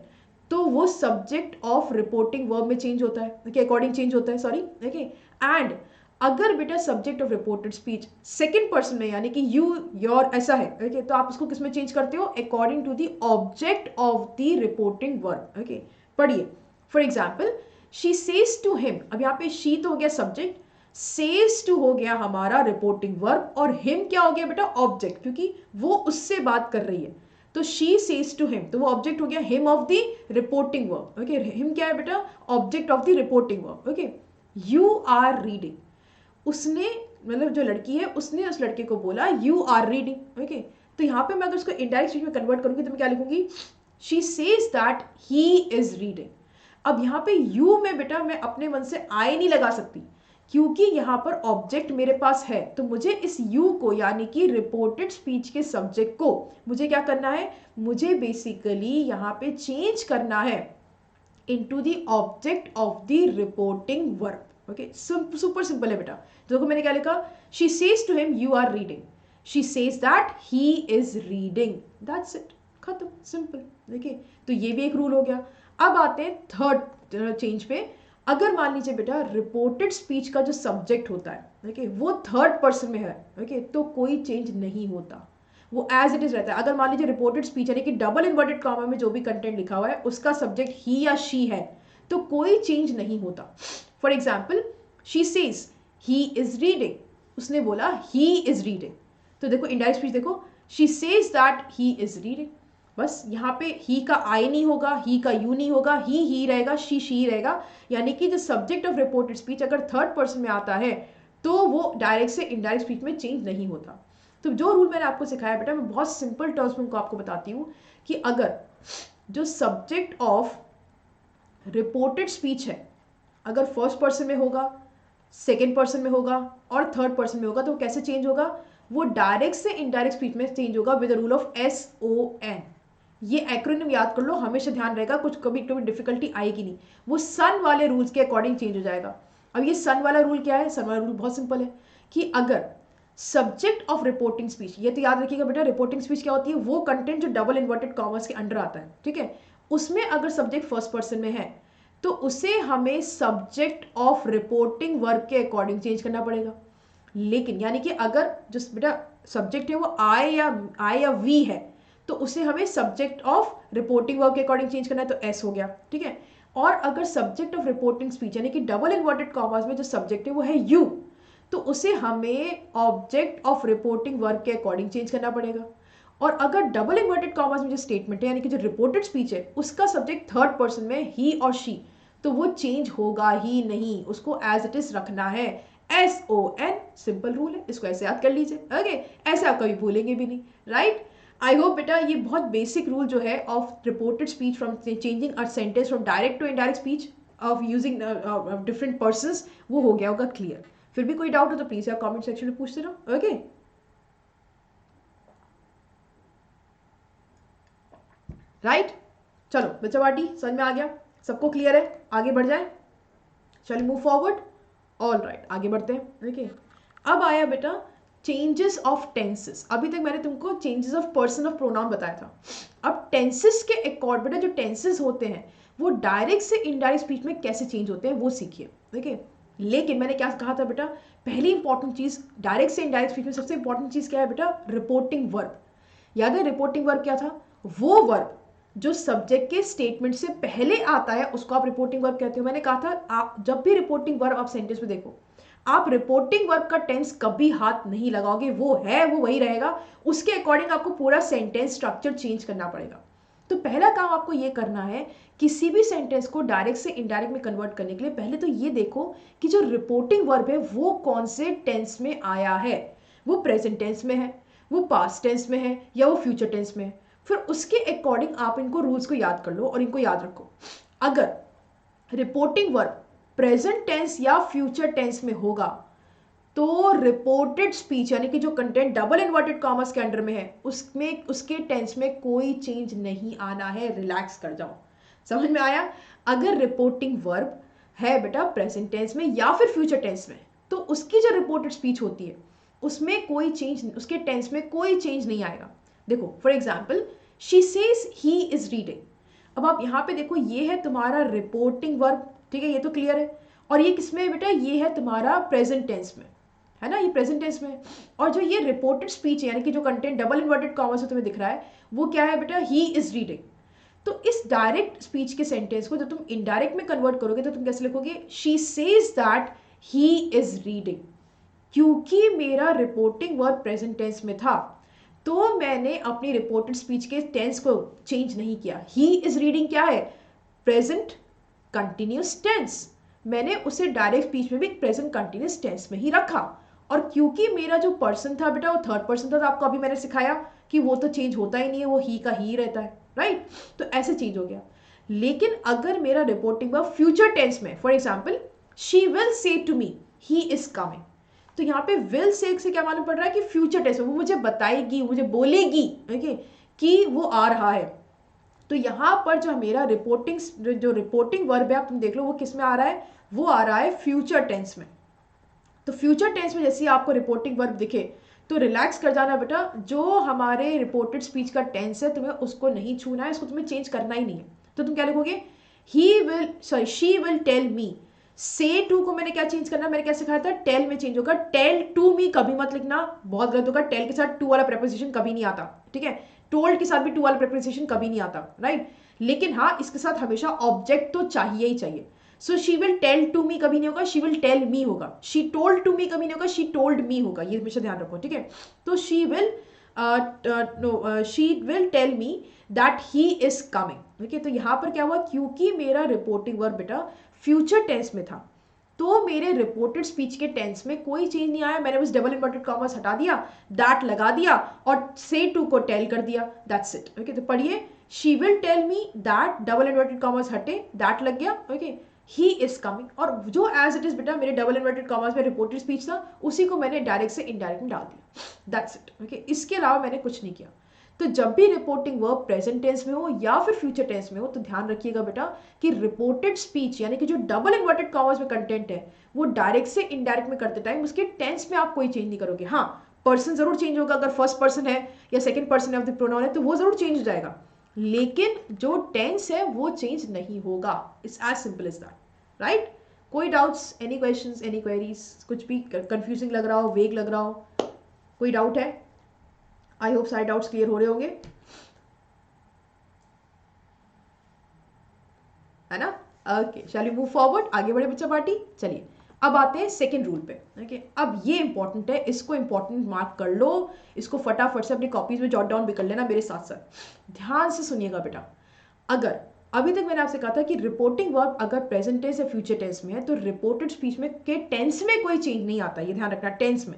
तो वो सब्जेक्ट ऑफ रिपोर्टिंग वर्ब में चेंज होता है, के अकॉर्डिंग चेंज होता है, सॉरी। ओके, एंड अगर बेटा subject of reported speech second person में यानी कि यू योर ऐसा है, ओके, तो आप उसको किसमें चेंज करते हो? According to the object of the reporting verb. Okay, पढ़िए। For example, she says to him, अब यहाँ पे शी तो हो गया सब्जेक्ट, सेज टू हो गया हमारा रिपोर्टिंग वर्ब, और हिम क्या हो गया बेटा? ऑब्जेक्ट, क्योंकि वो उससे बात कर रही है। तो शी सेज टू हिम, तो वो ऑब्जेक्ट हो गया him of the reporting verb. Okay, him क्या है बेटा? Object of the reporting verb. Okay, you are reading, उसने मतलब जो लड़की है उसने उस लड़के को बोला यू आर रीडिंग। ओके, तो यहाँ पे मैं अगर उसको इनडायरेक्ट स्पीच में कन्वर्ट करूंगी तो मैं क्या लिखूंगी? She says that he is reading. अब यहाँ पे यू में बेटा मैं अपने मन से आई नहीं लगा सकती क्योंकि यहाँ पर ऑब्जेक्ट मेरे पास है, तो मुझे इस यू को यानी कि रिपोर्टेड स्पीच के सब्जेक्ट को मुझे क्या करना है? मुझे बेसिकली यहाँ पे चेंज करना है into the object of the reporting verb. Okay, super simple है बेटा। देखो मैंने क्या लिखा? She says to him you are reading, she says that he is reading, that's it, खत्म, सिंपल। देखिए, तो ये भी एक रूल हो गया। अब आते हैं थर्ड चेंज पे। अगर मान लीजिए बेटा रिपोर्टेड स्पीच का जो सब्जेक्ट होता है, ओके, वो थर्ड पर्सन में है, ओके, तो कोई चेंज नहीं होता, वो एज इट इज रहता है। अगर मान लीजिए रिपोर्टेड स्पीच यानी कि डबल इन्वर्टेड कॉमा में जो भी कंटेंट लिखा हुआ है उसका सब्जेक्ट ही या शी है तो कोई चेंज नहीं होता। For example, she says he is reading, उसने बोला ही इज रीडिंग, तो देखो इनडायरेक्ट स्पीच देखो, she says that he is reading. बस यहाँ पे ही का आई नहीं होगा, ही का यू नहीं होगा, ही रहेगा, शी रहेगा। यानी कि जो सब्जेक्ट ऑफ रिपोर्टेड स्पीच अगर थर्ड पर्सन में आता है तो वो डायरेक्ट से इनडायरेक्ट स्पीच में चेंज नहीं होता। तो जो रूल मैंने आपको सिखाया बेटा, मैं बहुत सिंपल टर्म्स में आपको बताती हूँ कि अगर जो सब्जेक्ट ऑफ रिपोर्टेड स्पीच है अगर फर्स्ट पर्सन में होगा, सेकेंड पर्सन में होगा और थर्ड पर्सन में होगा, तो कैसे चेंज होगा? वो डायरेक्ट से इनडायरेक्ट स्पीच में चेंज होगा with the rule of SON। ये एक्रोनिम याद कर लो, हमेशा ध्यान रहेगा, कुछ कभी कभी डिफिकल्टी आएगी नहीं। वो सन वाले रूल्स के अकॉर्डिंग चेंज हो जाएगा। अब ये सन वाला रूल क्या है? सन वाला रूल बहुत सिंपल है कि अगर सब्जेक्ट ऑफ रिपोर्टिंग स्पीच, ये तो याद रखिएगा बेटा, रिपोर्टिंग स्पीच क्या होती है? वो कंटेंट जो डबल इन्वर्टेड कॉमर्स के अंडर आता है, ठीक है, उसमें अगर सब्जेक्ट फर्स्ट पर्सन में है तो उसे हमें सब्जेक्ट ऑफ रिपोर्टिंग वर्ब के अकॉर्डिंग चेंज करना पड़ेगा। लेकिन यानी कि अगर जो बेटा सब्जेक्ट है वो आई या वी है तो उसे हमें सब्जेक्ट ऑफ रिपोर्टिंग वर्ब के अकॉर्डिंग चेंज करना है, तो एस हो गया, ठीक है। और अगर सब्जेक्ट ऑफ रिपोर्टिंग स्पीच यानी कि डबल इन्वर्टेड कॉमर्स में जो सब्जेक्ट है वो है यू, तो उसे हमें ऑब्जेक्ट ऑफ रिपोर्टिंग वर्ब के अकॉर्डिंग चेंज करना पड़ेगा। और अगर डबल इन्वर्टेड कॉमर्स में जो स्टेटमेंट है यानी कि जो रिपोर्टेड स्पीच है उसका सब्जेक्ट थर्ड पर्सन में ही और शी, तो वो चेंज होगा ही नहीं, उसको एज इट इज रखना है, SON। सिंपल रूल है, इसको ऐसे याद कर लीजिए, ओके। ऐसे आप कभी भूलेंगे भी नहीं, राइट। आई होप बेटा ये बहुत बेसिक रूल जो है of reported speech from changing a sentence from direct to indirect speech of using different persons वो हो गया होगा क्लियर। फिर भी कोई डाउट हो तो प्लीज आप कमेंट सेक्शन में पूछते रहो, ओके। राइट, चलो बच्चा पार्टी समझ में आ गया, सबको क्लियर है, आगे बढ़ जाए, चलिए मूव फॉरवर्ड। ऑल राइट, आगे बढ़ते हैं, देखिए अब आया बेटा चेंजेस ऑफ टेंसेस। अभी तक मैंने तुमको changes of person of pronoun बताया था। अब टेंसेस के अकॉर्ड बेटा जो टेंसेस होते हैं वो डायरेक्ट से इनडायरेक्ट स्पीच में कैसे चेंज होते हैं वो सीखिए, देखिए। लेकिन मैंने क्या कहा था बेटा, पहली इंपॉर्टेंट चीज डायरेक्ट से इनडायरेक्ट स्पीच में सबसे इंपॉर्टेंट चीज क्या है बेटा? Reporting verb. याद है रिपोर्टिंग वर्ब क्या था? वो वर्ब जो सब्जेक्ट के स्टेटमेंट से पहले आता है उसको आप रिपोर्टिंग वर्ब कहते हो। मैंने कहा था आप जब भी रिपोर्टिंग वर्ब आप सेंटेंस में देखो, आप रिपोर्टिंग वर्ब का टेंस कभी हाथ नहीं लगाओगे, वो है वो वही रहेगा, उसके अकॉर्डिंग आपको पूरा सेंटेंस स्ट्रक्चर चेंज करना पड़ेगा। तो पहला काम आपको ये करना है, किसी भी सेंटेंस को डायरेक्ट से इनडायरेक्ट में कन्वर्ट करने के लिए पहले तो ये देखो कि जो रिपोर्टिंग वर्ब है वो कौन से टेंस में आया है। वो प्रेजेंट टेंस में है, वो पास्ट टेंस में है या वो फ्यूचर टेंस में है। फिर उसके अकॉर्डिंग आप इनको रूल्स को याद कर लो और इनको याद रखो। अगर रिपोर्टिंग वर्ब प्रेजेंट टेंस या फ्यूचर टेंस में होगा तो रिपोर्टेड स्पीच यानी कि जो कंटेंट डबल इन्वर्टेड कॉमर्स के अंडर में है उसमें उसके टेंस में कोई चेंज नहीं आना है, रिलैक्स कर जाओ। समझ में आया? अगर रिपोर्टिंग वर्ब है बेटा प्रेजेंट टेंस में या फिर फ्यूचर टेंस में तो उसकी जो रिपोर्टेड स्पीच होती है उसमें कोई चेंज, उसके टेंस में कोई चेंज नहीं आएगा। देखो for example she says he is reading. अब आप यहाँ पे देखो ये है तुम्हारा रिपोर्टिंग वर्ब, ठीक है, ये तो क्लियर है। और ये किसमें है बेटा? ये है तुम्हारा प्रेजेंट टेंस में, है ना, ये प्रेजेंट टेंस में। और जो ये रिपोर्टेड स्पीच है यानी कि जो कंटेंट डबल इन्वर्टेड कॉमा से तुम्हें दिख रहा है वो क्या है बेटा? ही इज रीडिंग। तो इस डायरेक्ट स्पीच के सेंटेंस को जब तुम इनडायरेक्ट में कन्वर्ट करोगे तो तुम कैसे लिखोगे? She says that he is reading. क्योंकि मेरा रिपोर्टिंग वर्ब प्रेजेंट टेंस में था तो मैंने अपनी रिपोर्टेड स्पीच के टेंस को चेंज नहीं किया। ही इज रीडिंग क्या है? Present continuous tense. मैंने उसे डायरेक्ट स्पीच में भी प्रेजेंट कंटिन्यूस टेंस में ही रखा। और क्योंकि मेरा जो पर्सन था बेटा वो थर्ड पर्सन था तो आपको अभी मैंने सिखाया कि वो तो चेंज होता ही नहीं है, वो ही का ही रहता है, राइट। तो ऐसे चेंज हो गया। लेकिन अगर मेरा रिपोर्टिंग वर्ब फ्यूचर टेंस में, for example she will say to me he is coming, तो यहाँ पे विल से क्या मालूम पड़ रहा है कि फ्यूचर टेंस में वो मुझे बताएगी, मुझे बोलेगी, ओके, कि वो आ रहा है। तो यहाँ पर जो मेरा रिपोर्टिंग वर्ब है आप तुम देख लो वो किस में आ रहा है? वो आ रहा है फ्यूचर टेंस में। तो फ्यूचर टेंस में जैसे आपको रिपोर्टिंग वर्ब दिखे तो रिलैक्स कर जाना बेटा, जो हमारे रिपोर्टेड स्पीच का टेंस है तुम्हें उसको नहीं छूना है, इसको तुम्हें चेंज करना ही नहीं है। तो तुम क्या लिखोगे? She will tell me. Say to को मैंने क्या चेंज करना, मैंने क्या सिखाया था? टेल में चेंज होगा। टेल टू मी कभी मत लिखना, बहुत गलत होगा। टेल के साथ टू वाला प्रेपोजिशन कभी नहीं आता, ठीक है। टोल्ड के साथ भी टू वाला प्रेपोजिशन कभी नहीं आता, राइट। लेकिन हाँ इसके साथ हमेशा ऑब्जेक्ट तो चाहिए ही चाहिए। So she will tell to me कभी नहीं होगा, शी विल टेल मी होगा। शी टोल्ड टू मी कभी नहीं होगा, शी टोल्ड मी होगा। ये हमेशा ध्यान रखो, ठीक है। तो she will she will tell me that he is coming, ठीक है। तो यहाँ पर क्या हुआ, क्योंकि मेरा रिपोर्टिंग वर्ब बेटा फ्यूचर टेंस में था, तो मेरे रिपोर्टेड स्पीच के टेंस में कोई चेंज नहीं आया। मैंने बस डबल इन्वर्टेड कॉमर्स हटा दिया, दैट लगा दिया और से टू को टेल कर दिया, दैट्स इट। ओके, तो पढ़िए, she will tell me that, double inverted commas हटे, दैट लग गया। ओके, ही इज कमिंग, और जो एज इट इज बेटा मेरे डबल इन्वर्टेड कॉमर्स में रिपोर्टेड स्पीच था, उसी को मैंने डायरेक्ट से इनडायरेक्ट में डाल दिया, दैट्स इट। ओके, इसके अलावा मैंने कुछ नहीं किया। तो जब भी रिपोर्टिंग वर्ब प्रेजेंट टेंस में हो या फिर फ्यूचर टेंस में हो, तो ध्यान रखिएगा बेटा कि रिपोर्टेड स्पीच यानी कि जो डबल इन्वर्टेड कॉमर्स में कंटेंट है, वो डायरेक्ट से इनडायरेक्ट में करते टाइम उसके टेंस में आप कोई चेंज नहीं करोगे। हाँ, पर्सन जरूर चेंज होगा, अगर फर्स्ट पर्सन है या second person of the pronoun है तो वो जरूर चेंज हो जाएगा, लेकिन जो टेंस है वो चेंज नहीं होगा। It's as simple as that, right. कोई doubts, any questions, any queries, कुछ भी कंफ्यूजिंग लग रहा हो, वेग लग रहा हो, कोई डाउट है? आई होप सारे डाउट्स क्लियर हो रहे होंगे, है ना। Okay, shall we move forward, आगे बढ़े बच्चा पार्टी। चलिए अब आते हैं सेकंड रूल पे। ओके, अब ये इंपॉर्टेंट है, इसको इंपॉर्टेंट मार्क कर लो, इसको फटाफट से अपनी कॉपीज में जॉट डाउन भी कर लेना मेरे साथ साथ। ध्यान से सुनिएगा बेटा, अगर अभी तक मैंने आपसे कहा था कि रिपोर्टिंग वर्ब अगर प्रेजेंट टेंस या फ्यूचर टेंस में है तो रिपोर्टेड स्पीच में के टेंस में कोई चेंज नहीं आता, ये ध्यान रखना, टेंस में।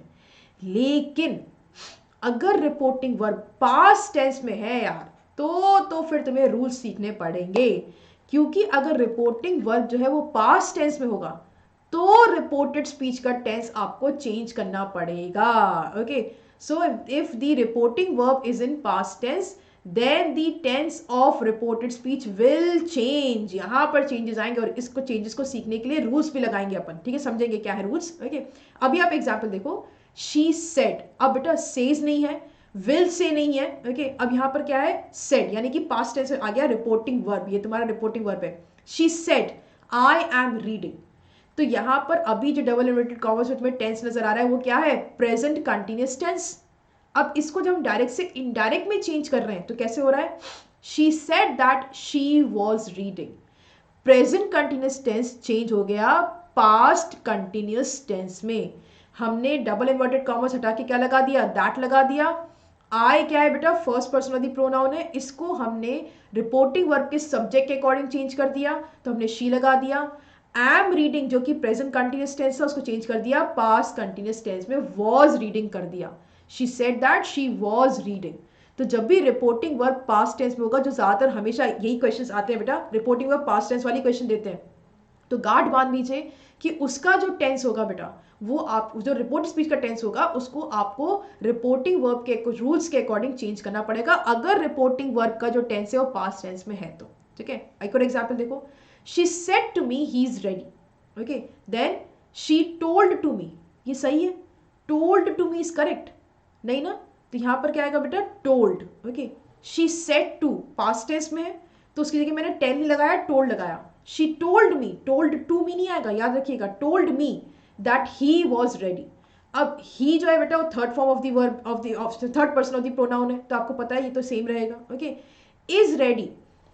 लेकिन अगर रिपोर्टिंग वर्ब पास्ट टेंस में है यार, तो फिर तुम्हें रूल्स सीखने पड़ेंगे, क्योंकि अगर रिपोर्टिंग वर्ब जो है वो पास्ट टेंस में होगा तो रिपोर्टेड स्पीच का टेंस आपको चेंज करना पड़ेगा। Okay, so if the reporting verb is in past tense then the tense of reported speech will change. यहां पर चेंजेस आएंगे और इसको चेंजेस को सीखने के लिए रूल्स भी लगाएंगे अपन, ठीक है, समझेंगे क्या है रूल्स। ओके, अभी आप एग्जाम्पल देखो, शी सेड, अब बेटा सेज नहीं है, विल से नहीं है। ओके, अब यहां पर क्या है, सेड, यानी कि पास्ट टेंस आ गया रिपोर्टिंग वर्ब, ये तुम्हारा रिपोर्टिंग वर्ब है। She said I am reading, तो यहां पर अभी जो डबल इन्वर्टेड कॉमर्स में तुम्हें टेंस नजर आ रहा है वो क्या है, प्रेजेंट कंटिन्यूअस टेंस। अब इसको जब हम डायरेक्ट से इनडायरेक्ट में चेंज कर रहे हैं तो कैसे हो रहा है, she said that she was reading, present continuous tense change हो गया पास्ट कंटिन्यूअस टेंस में। हमने डबल इन्वर्टेड कॉमर्स हटा के क्या लगा दिया, दैट लगा दिया। आई क्या है बेटा, first person of the pronoun है, इसको हमने रिपोर्टिंग वर्ब के सब्जेक्ट के अकॉर्डिंग चेंज कर दिया, तो हमने शी लगा दिया। एम रीडिंग जो कि प्रेजेंट कंटिन्यूअस टेंस है उसको चेंज कर दिया पास्ट कंटिन्यूअस टेंस में, वॉज रीडिंग कर दिया। She said that she was reading. तो जब भी रिपोर्टिंग वर्ब पास्ट टेंस में होगा, जो ज्यादातर हमेशा यही क्वेश्चंस आते हैं बेटा, रिपोर्टिंग वर्ब पास्ट टेंस वाली क्वेश्चन देते हैं, तो गार्ड बांध लीजिए कि उसका जो टेंस होगा बेटा, वो आप जो रिपोर्ट स्पीच का टेंस होगा उसको आपको रिपोर्टिंग वर्ब के कुछ रूल्स के अकॉर्डिंग चेंज करना पड़ेगा, अगर रिपोर्टिंग वर्ब का जो टेंस है वो पास्ट टेंस में है तो, ठीक है। एक और एग्जांपल देखो, she said to me he is ready, okay, then she told to me, ये सही है, told to me is correct नहीं ना, तो यहां पर क्या आएगा बेटा, told. Okay, she said to past tense में है तो उसकी जगह मैंने टेल नहीं लगाया, टोल्ड लगाया। She told me, told to me नहीं आएगा, याद रखिएगा, told me that he was ready. अब ही जो है बेटा वो third form of the verb of third person of the pronoun है, तो आपको पता है ये तो सेम रहेगा। Okay, is ready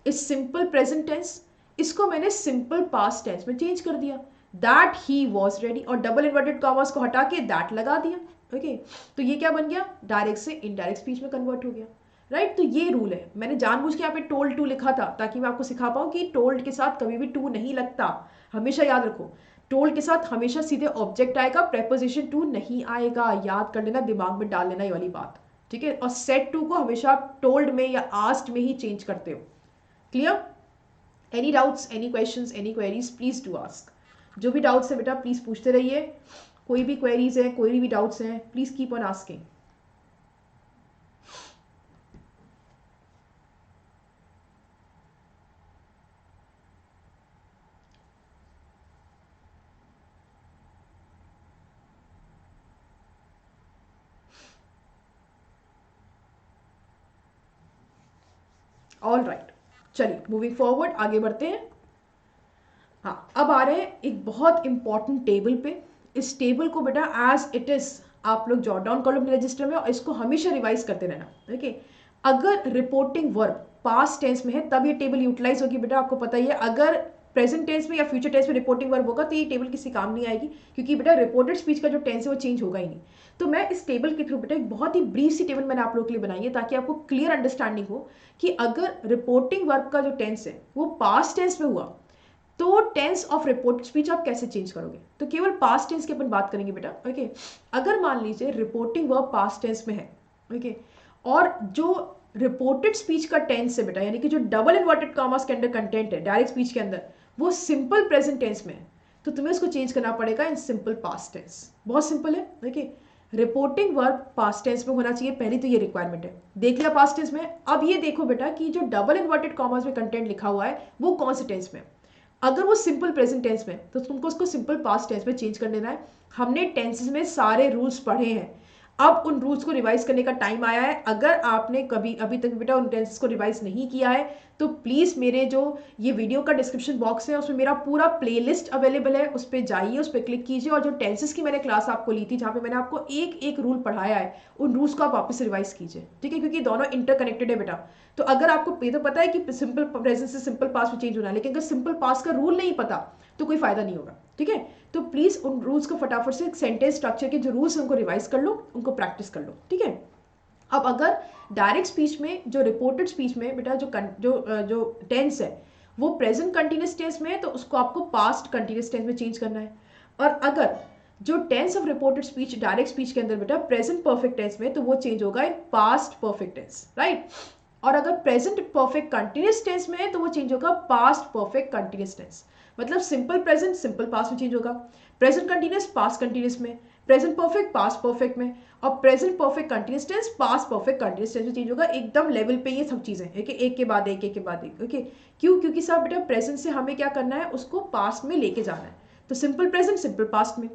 is simple present tense, इसको मैंने सिंपल पास्ट टेंस में चेंज कर दिया, दैट ही वॉज रेडी, और डबल इन्वर्टेड कॉमर्स को हटा के दैट लगा दिया। ओके, तो ये क्या बन गया, डायरेक्ट से इनडायरेक्ट स्पीच में कन्वर्ट हो गया, राइट। तो ये रूल है, मैंने जानबूझ के यहाँ पे टोल्ड टू लिखा था ताकि मैं आपको सिखा पाऊँ कि टोल्ड के साथ कभी भी टू नहीं लगता, हमेशा याद रखो, टोल्ड के साथ हमेशा सीधे ऑब्जेक्ट आएगा, प्रेपोजिशन टू नहीं आएगा, याद कर लेना, दिमाग में डाल लेना ये वाली बात, ठीक है। और सेट टू को हमेशा आप टोल्ड में या आस्क्ड में ही चेंज करते हो, clear. Any doubts, any questions, any queries, please to ask. जो भी डाउट्स है बेटा प्लीज पूछते रहिए, कोई भी क्वेरीज है, कोई भी डाउट्स हैं, please keep on asking. All right, चलिए मूविंग फॉरवर्ड, आगे बढ़ते हैं। हाँ, अब आ रहे हैं एक बहुत इंपॉर्टेंट टेबल पे। इस टेबल को बेटा एज इट इज आप लोग जॉट डाउन कर लो अपने रजिस्टर में और इसको हमेशा रिवाइज करते रहना, ठीक है। अगर रिपोर्टिंग वर्ब पास्ट टेंस में है तब ये टेबल यूटिलाइज होगी बेटा, आपको पता ही है। अगर प्रेजेंट टेंस में या फ्यूचर टेंस में रिपोर्टिंग वर्ब होगा तो ये टेबल किसी काम नहीं आएगी, क्योंकि बेटा रिपोर्टेड स्पीच का जो टेंस है वो चेंज होगा ही नहीं। तो मैं इस टेबल के थ्रू बेटा एक बहुत ही ब्रीफ सी टेबल मैंने आप लोगों के लिए बनाई है, ताकि आपको क्लियर अंडरस्टैंडिंग हो कि अगर रिपोर्टिंग वर्ब का जो टेंस है वो पास्ट टेंस में हुआ तो टेंस ऑफ रिपोर्टेड स्पीच आप कैसे चेंज करोगे। तो केवल पास्ट टेंस की अपन बात करेंगे बेटा। ओके, अगर मान लीजिए रिपोर्टिंग वर्ब पास्ट टेंस में है, ओके, और जो रिपोर्टेड स्पीच का टेंस है बेटा, यानी कि जो डबल इन्वर्टेड कॉमास के अंदर कंटेंट है डायरेक्ट स्पीच के अंदर, वो सिंपल प्रेजेंट टेंस में है, तो तुम्हें उसको चेंज करना पड़ेगा इन सिंपल पास्ट टेंस। बहुत सिंपल है। देखिए, रिपोर्टिंग वर्ब पास्ट टेंस में होना चाहिए, पहली तो ये रिक्वायरमेंट है। देख लिया पास्ट टेंस में। अब ये देखो बेटा कि जो डबल इन्वर्टेड कॉमास में कंटेंट लिखा हुआ है वो कौन से टेंस में। अगर वो सिंपल प्रेजेंट टेंस में तो तुमको उसको सिंपल पास्ट टेंस में चेंज कर देना है। हमने टेंसेस में सारे रूल्स पढ़े हैं, अब उन रूल्स को रिवाइज करने का टाइम आया है। अगर आपने कभी अभी तक बेटा उन टेंसेस को रिवाइज नहीं किया है तो प्लीज़ मेरे जो ये वीडियो का डिस्क्रिप्शन बॉक्स है उसमें मेरा पूरा प्लेलिस्ट अवेलेबल है, उस पर जाइए, उस पर क्लिक कीजिए, और जो टेंसेस की मैंने क्लास आपको ली थी जहाँ पे मैंने आपको एक एक रूल पढ़ाया है उन रूल्स को आप वापस रिवाइज कीजिए, ठीक है, क्योंकि दोनों इंटरकनेक्टेड है बेटा। तो अगर आपको ये तो पता है कि सिंपल प्रेजेंट से सिंपल पास्ट में चेंज होना है, लेकिन अगर सिंपल पास्ट का रूल नहीं पता तो कोई फायदा नहीं होगा, ठीक है। तो प्लीज उन रूल्स को फटाफट से सेंटेंस स्ट्रक्चर के जो रूल्स हैं उनको रिवाइज कर लो, उनको प्रैक्टिस कर लो, ठीक है। अब अगर डायरेक्ट स्पीच में जो रिपोर्टेड स्पीच में बेटा जो टेंस है वो प्रेजेंट कंटिन्यूस टेंस में है तो उसको आपको पास्ट कंटिन्यूस टेंस में चेंज करना है। और अगर जो tense of reported speech direct speech के अंदर बेटा प्रेजेंट परफेक्ट टेंस में तो वो चेंज होगा in past perfect tense, right. और अगर प्रेजेंट परफेक्ट कंटिन्यूस टेंस में है तो वो चेंज होगा पास्ट परफेक्ट कंटिन्यूस टेंस। मतलब सिंपल प्रेजेंट सिंपल पास्ट में चेंज होगा, प्रेजेंट कंटिन्यूस पास्ट कंटिन्यूस में, प्रेजेंट परफेक्ट पास्ट परफेक्ट में, और present perfect continuous tense past perfect continuous tense में चेंज होगा। एकदम लेवल पे ये सब चीजें एक के बाद एक के बाद एक। ओके, क्यों? क्योंकि सब बेटा प्रेजेंट से हमें क्या करना है, उसको पास्ट में लेके जाना है। तो सिंपल प्रेजेंट सिंपल पास्ट में,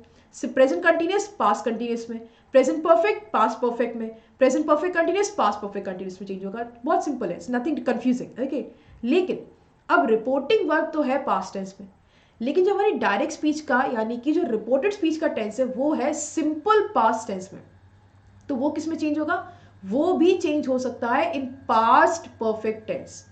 प्रेजेंट कंटिन्यूस पास्ट कंटिन्यूस में, प्रेजेंट परफेक्ट पास्ट परफेक्ट में, present perfect continuous past perfect continuous में चेंज होगा। बहुत सिंपल है, नथिंग कंफ्यूजिंग। ओके, लेकिन अब रिपोर्टिंग वर्ब तो है पास्ट टेंस में, लेकिन जो हमारी डायरेक्ट स्पीच का यानी कि जो रिपोर्टेड स्पीच का टेंस है वो है सिंपल पास्ट टेंस में। तो वो किस में चेंज होगा? वो भी चेंज हो सकता है इन पास्ट परफेक्ट टेंस।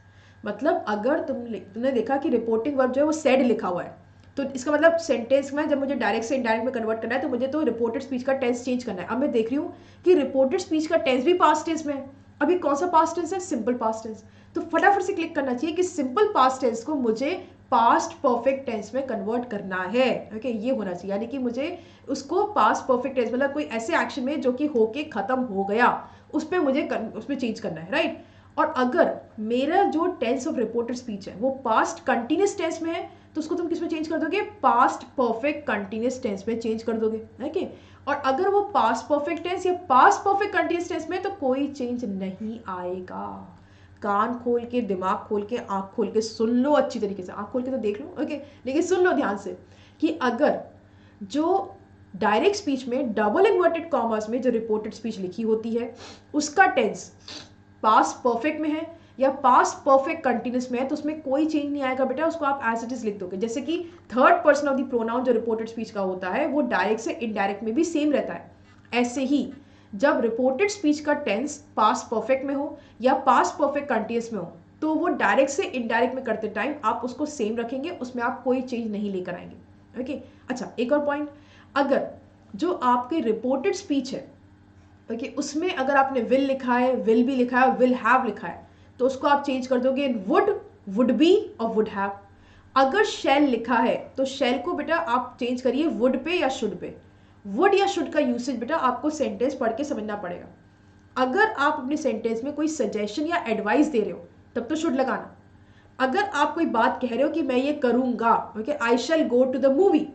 मतलब अगर तुमने देखा कि रिपोर्टिंग वर्ब जो है वो सेड लिखा हुआ है, तो इसका मतलब सेंटेंस में जब मुझे डायरेक्ट से इनडायरेक्ट में कन्वर्ट करना है तो मुझे तो रिपोर्टेड स्पीच का टेंस चेंज करना है। अब मैं देख रही हूँ कि रिपोर्टेड स्पीच का टेंस भी पास्ट टेंस में है। अभी कौन सा पास्ट टेंस है? Simple past tense. तो फटाफट से क्लिक करना चाहिए कि सिंपल पास्ट टेंस को मुझे पास्ट परफेक्ट टेंस में कन्वर्ट करना है। ओके, ये होना चाहिए, यानी कि मुझे उसको पास्ट परफेक्ट टेंस मतलब कोई ऐसे एक्शन में जो कि होके खत्म हो गया उस पर मुझे उसमें चेंज करना है, राइट। और अगर मेरा जो टेंस ऑफ रिपोर्टेड स्पीच है वो पास्ट कंटिन्यूस टेंस में है तो उसको तुम किस में चेंज कर दोगे? पास्ट परफेक्ट कंटिन्यूस टेंस में चेंज कर दोगे, ओके। और अगर वो पास्ट परफेक्ट टेंस या पास्ट परफेक्ट कंटिन्यूस टेंस में तो कोई चेंज नहीं आएगा। कान खोल के, दिमाग खोल के, आंख खोल के सुन लो अच्छी तरीके से। आंख खोल के तो देख लो, ओके, लेकिन सुन लो ध्यान से कि अगर जो डायरेक्ट स्पीच में डबल इन्वर्टेड कॉमर्स में जो रिपोर्टेड स्पीच लिखी होती है उसका टेंस पास्ट परफेक्ट में है या पास्ट परफेक्ट कंटिन्यूस में है तो उसमें कोई चेंज नहीं आएगा बेटा, उसको आप एज इट इज लिख दोगे। जैसे कि third person of the pronoun जो रिपोर्टेड स्पीच का होता है वो डायरेक्ट से इनडायरेक्ट में भी सेम रहता है। ऐसे ही जब रिपोर्टेड स्पीच का टेंस पास्ट परफेक्ट में हो या पास्ट परफेक्ट कंटिन्यूस में हो तो वो डायरेक्ट से इनडायरेक्ट में करते टाइम आप उसको सेम रखेंगे, उसमें आप कोई चेंज नहीं लेकर आएंगे, ओके। अच्छा, एक और पॉइंट, अगर जो आपकी रिपोर्टेड स्पीच है, ओके, उसमें अगर आपने विल लिखा है, विल भी लिखा है, विल हैव लिखा है तो उसको आप चेंज कर दोगे वुड, वुड बी और वुड हैव। अगर शैल लिखा है तो शैल को बेटा आप चेंज करिए वुड पे या शुड पे। वुड या शुड का यूसेज बेटा आपको सेंटेंस पढ़ के समझना पड़ेगा। अगर आप अपने सेंटेंस में कोई सजेशन या एडवाइस दे रहे हो तब तो शुड लगाना। अगर आप कोई बात कह रहे हो कि मैं ये करूंगा, okay, I shall go to the movie,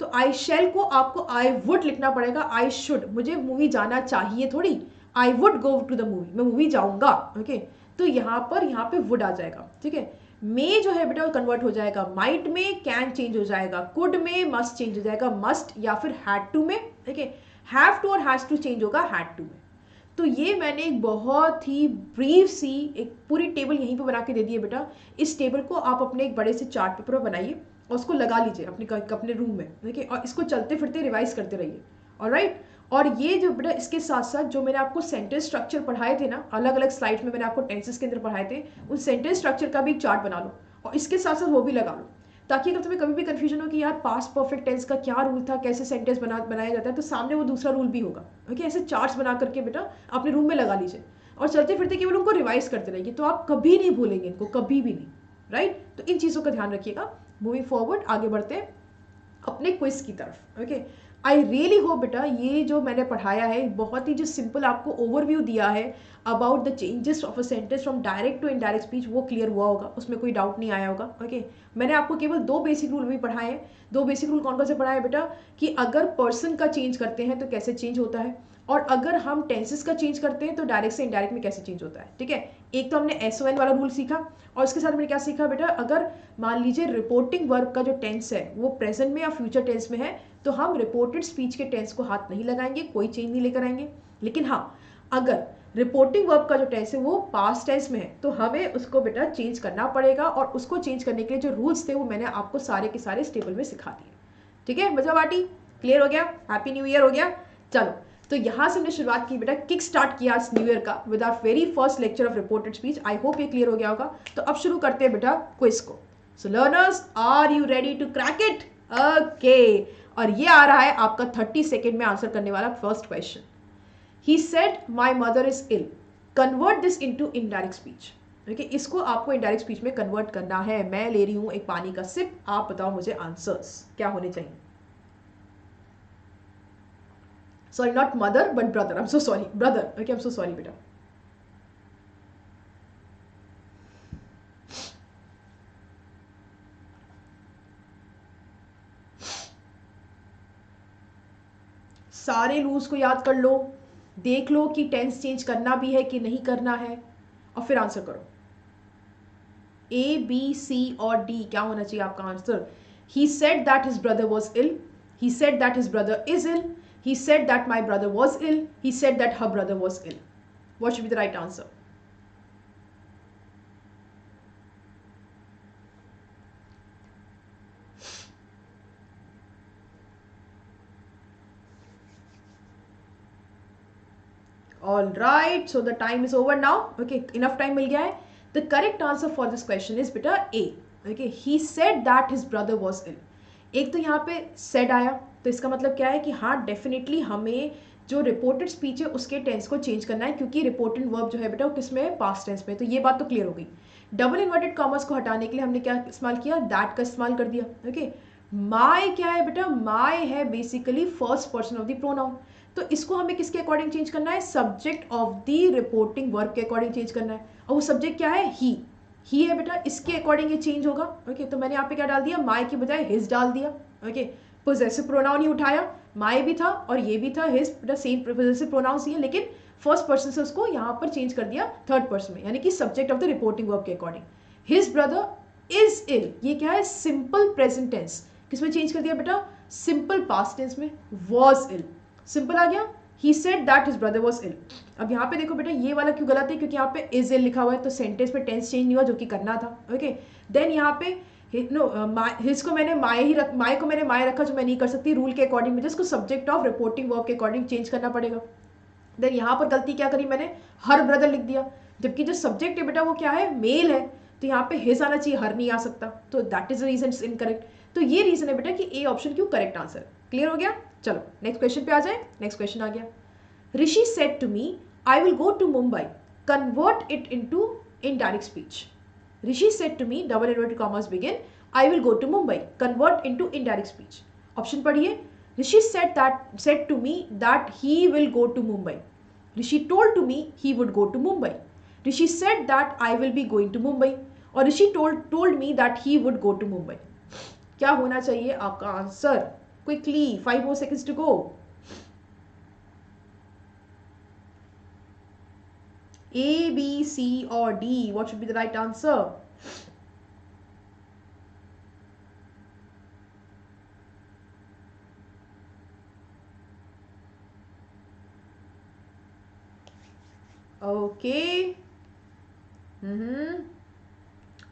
तो आई शैल को आपको आई वुड लिखना पड़ेगा, आई शुड, मुझे मूवी जाना चाहिए थोड़ी, I would go to the movie, मैं मूवी जाऊंगा, ओके। तो यहाँ पे वुड आ जाएगा, ठीक है। मे जो है बेटा वो कन्वर्ट हो जाएगा माइट में, कैन चेंज हो जाएगा कुड में, मस्ट चेंज हो जाएगा मस्ट या फिर हैड टू में, ठीक है। हैव टू और हैज टू चेंज होगा हैड टू में। तो ये मैंने एक बहुत ही ब्रीफ सी एक पूरी टेबल यहीं पे बना के दे दी है बेटा। इस टेबल को आप अपने एक बड़े से चार्ट पेपर पर बनाइए और उसको लगा लीजिए अपने रूम में, देखिए, और इसको चलते फिरते रिवाइज करते रहिए, ऑलराइट। और ये जो बेटा इसके साथ साथ जो मैंने आपको सेंटेंस स्ट्रक्चर पढ़ाए थे ना, अलग अलग स्लाइड्स में मैंने आपको टेंसेस के अंदर पढ़ाए थे, उन सेंटेंस स्ट्रक्चर का भी एक चार्ट बना लो और इसके साथ साथ वो भी लगा लो, ताकि अगर तुम्हें कभी भी कंफ्यूजन हो कि यार पास्ट परफेक्ट टेंस का क्या रूल था, कैसे सेंटेंस बनाया जाता है, तो सामने वो दूसरा रूल भी होगा। ओके, ऐसे चार्ट्स बना करके बेटा अपने रूम में लगा लीजिए और चलते फिरते केवल उनको रिवाइज करते रहिए, तो आप कभी नहीं भूलेंगे इनको, कभी भी नहीं। राइट, तो इन चीज़ों का ध्यान रखिएगा। मूविंग फॉरवर्ड, आगे बढ़ते हैं अपने क्विज की तरफ। ओके, आई रियली होप बेटा ये जो मैंने पढ़ाया है, बहुत ही जो सिंपल आपको ओवरव्यू दिया है about the changes of a sentence from direct to indirect speech, वो क्लियर हुआ होगा, उसमें कोई डाउट नहीं आया होगा। ओके, मैंने आपको केवल 2 बेसिक रूल भी पढ़ाए हैं। 2 बेसिक रूल कौन कौन से पढ़ाए बेटा, कि अगर पर्सन का चेंज करते हैं तो कैसे चेंज होता है, और अगर हम टेंसेस का चेंज करते हैं तो डायरेक्ट से इनडायरेक्ट में कैसे चेंज होता है। ठीक है, एक तो हमने SON वाला रूल सीखा, और उसके साथ मैंने क्या सीखा बेटा, अगर मान लीजिए रिपोर्टिंग वर्ब का जो टेंस है वो प्रेजेंट में या फ्यूचर टेंस में है, तो हम रिपोर्टेड स्पीच के टेंस को हाथ नहीं लगाएंगे, कोई चेंज नहीं लेकर आएंगे। लेकिन हाँ, अगर रिपोर्टिंग वर्ब का जो टेंस है वो पास्ट टेंस में है, तो हमें उसको बेटा चेंज करना पड़ेगा, और उसको चेंज करने के लिए जो रूल्स थे वो मैंने आपको सारे के सारे इस टेबल में सिखा दिए। ठीक है, मजा बाटी, क्लियर हो गया, हैप्पी न्यू ईयर हो गया। चलो, तो यहाँ से हमने शुरुआत की बेटा, किक स्टार्ट किया इस न्यू ईयर का with our very first lecture of reported speech. I hope ये क्लियर हो गया होगा। तो अब शुरू करते हैं बेटा क्विज को। So learners, are you ready to crack it? Okay, और ये आ रहा है आपका 30 सेकेंड में आंसर करने वाला first question. He said my mother is ill, convert this into indirect speech. देखिए, इसको आपको इनडायरेक्ट स्पीच में कन्वर्ट करना है। मैं ले रही हूं एक पानी का सिप, आप बताओ मुझे आंसर्स क्या होने चाहिए। Sorry, not mother but brother, I am so sorry, brother. Okay, I am so sorry बेटा। सारे रूल्स को याद कर लो, देख लो कि टेंस चेंज करना भी है कि नहीं करना है, और फिर आंसर करो। A, B, C और D क्या होना चाहिए आपका answer? He said that his brother was ill. He said that his brother is ill. He said that my brother was ill. He said that her brother was ill. What should be the right answer? All right, so the time is over now. Okay, enough time मिल गया है. The correct answer for this question is बेटा A. Okay, he said that his brother was ill. एक तो यहाँ पे said आया, तो इसका मतलब क्या है कि हाँ डेफिनेटली हमें जो रिपोर्टेड स्पीच है उसके टेंस को चेंज करना है, क्योंकि रिपोर्टेड वर्ब जो है बेटा वो किस में है, पास्ट टेंस में। तो ये बात तो क्लियर हो गई। डबल इन्वर्टेड कॉमर्स को हटाने के लिए हमने क्या इस्तेमाल किया, दैट का इस्तेमाल कर दिया। ओके, माई क्या है बेटा, माई है basically first person of the pronoun, तो इसको हमें किसके अकॉर्डिंग चेंज करना है, subject of the reporting verb के अकॉर्डिंग चेंज करना है, और वो सब्जेक्ट क्या है, ही है बेटा, इसके अकॉर्डिंग ये चेंज होगा। ओके, तो मैंने यहाँ पे क्या डाल दिया, माई की बजाय हिज डाल दिया। ओके, पोजेसिव प्रोनाउन ही उठाया, माई भी था और ये भी था, हिज बेटा सेम पोजेसिव प्रोनाउंस ही है, लेकिन फर्स्ट पर्सन से उसको यहाँ पर चेंज कर दिया थर्ड पर्सन में, यानी कि subject of the reporting verb के according. His brother is ill, ये क्या है, सिंपल प्रेजेंट टेंस, किसमें चेंज कर दिया बेटा, सिंपल पास्ट टेंस में, वॉज इल, सिंपल आ गया। He said that his brother was ill. अब यहाँ पे देखो बेटा ये वाला क्यों गलत है, क्योंकि यहाँ पे is ill लिखा हुआ है, तो सेंटेंस में टेंस चेंज नहीं हुआ जो कि करना था। ओके, देन यहाँ पे हिज को मैंने माई को मैंने माई रखा, जो मैं नहीं कर सकती रूल के अकॉर्डिंग, मुझे इसको सब्जेक्ट ऑफ रिपोर्टिंग वर्ब के अकॉर्डिंग चेंज करना पड़ेगा। देन यहाँ पर गलती क्या करी मैंने, हर ब्रदर लिख दिया, जबकि जो सब्जेक्ट है बेटा वो क्या है, मेल है, तो यहाँ पे हिज आना चाहिए, हर नहीं आ सकता, तो that is the reason is incorrect. तो ये रीजन है बेटा कि ए ऑप्शन क्यों करेक्ट आंसर। क्लियर हो गया? चलो नेक्स्ट क्वेश्चन पे आ जाए। नेक्स्ट क्वेश्चन आ गया, ऋषि said to me, I will go to Mumbai. Convert it into indirect speech. Rishi said to me, double inverted commas begin, I will go to Mumbai. Convert into indirect speech. Option पढ़िए, Rishi said to me that he will go to Mumbai. Rishi told to me he would go to Mumbai. Rishi said that I will be going to Mumbai. और Rishi told me that he would go to Mumbai. क्या होना चाहिए आपका answer? Quickly, 5 more seconds to go. A, B, C or D? What should be the right answer? Okay.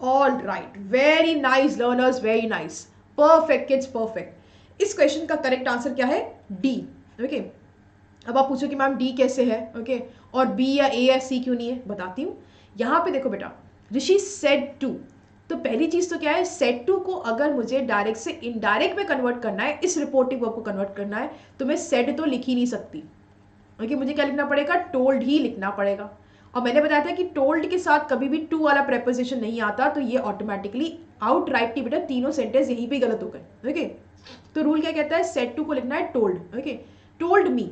All right. Very nice learners. Very nice. Perfect kids. Perfect. इस क्वेश्चन का करेक्ट आंसर क्या है? D. Okay. अब आप पूछो कि मैम डी कैसे है, ओके और बी या ए या सी क्यों नहीं है, बताती हूँ। यहाँ पे देखो बेटा, ऋषि सेड टू, तो पहली चीज तो क्या है, सेड टू को अगर मुझे डायरेक्ट से इनडायरेक्ट में कन्वर्ट करना है, इस रिपोर्टिंग वर्ब को कन्वर्ट करना है, तो मैं सेड तो लिख ही नहीं सकती। ओके, मुझे क्या लिखना पड़ेगा, टोल्ड ही लिखना पड़ेगा। और मैंने बताया था कि टोल्ड के साथ कभी भी टू वाला प्रेपोजिशन नहीं आता, तो ये ऑटोमेटिकली आउटराइटली बेटा तीनों सेंटेंस यहीं पे गलत हो गए। ओके, तो रूल क्या कहता है, सेड टू को लिखना है टोल्ड। Okay, told me.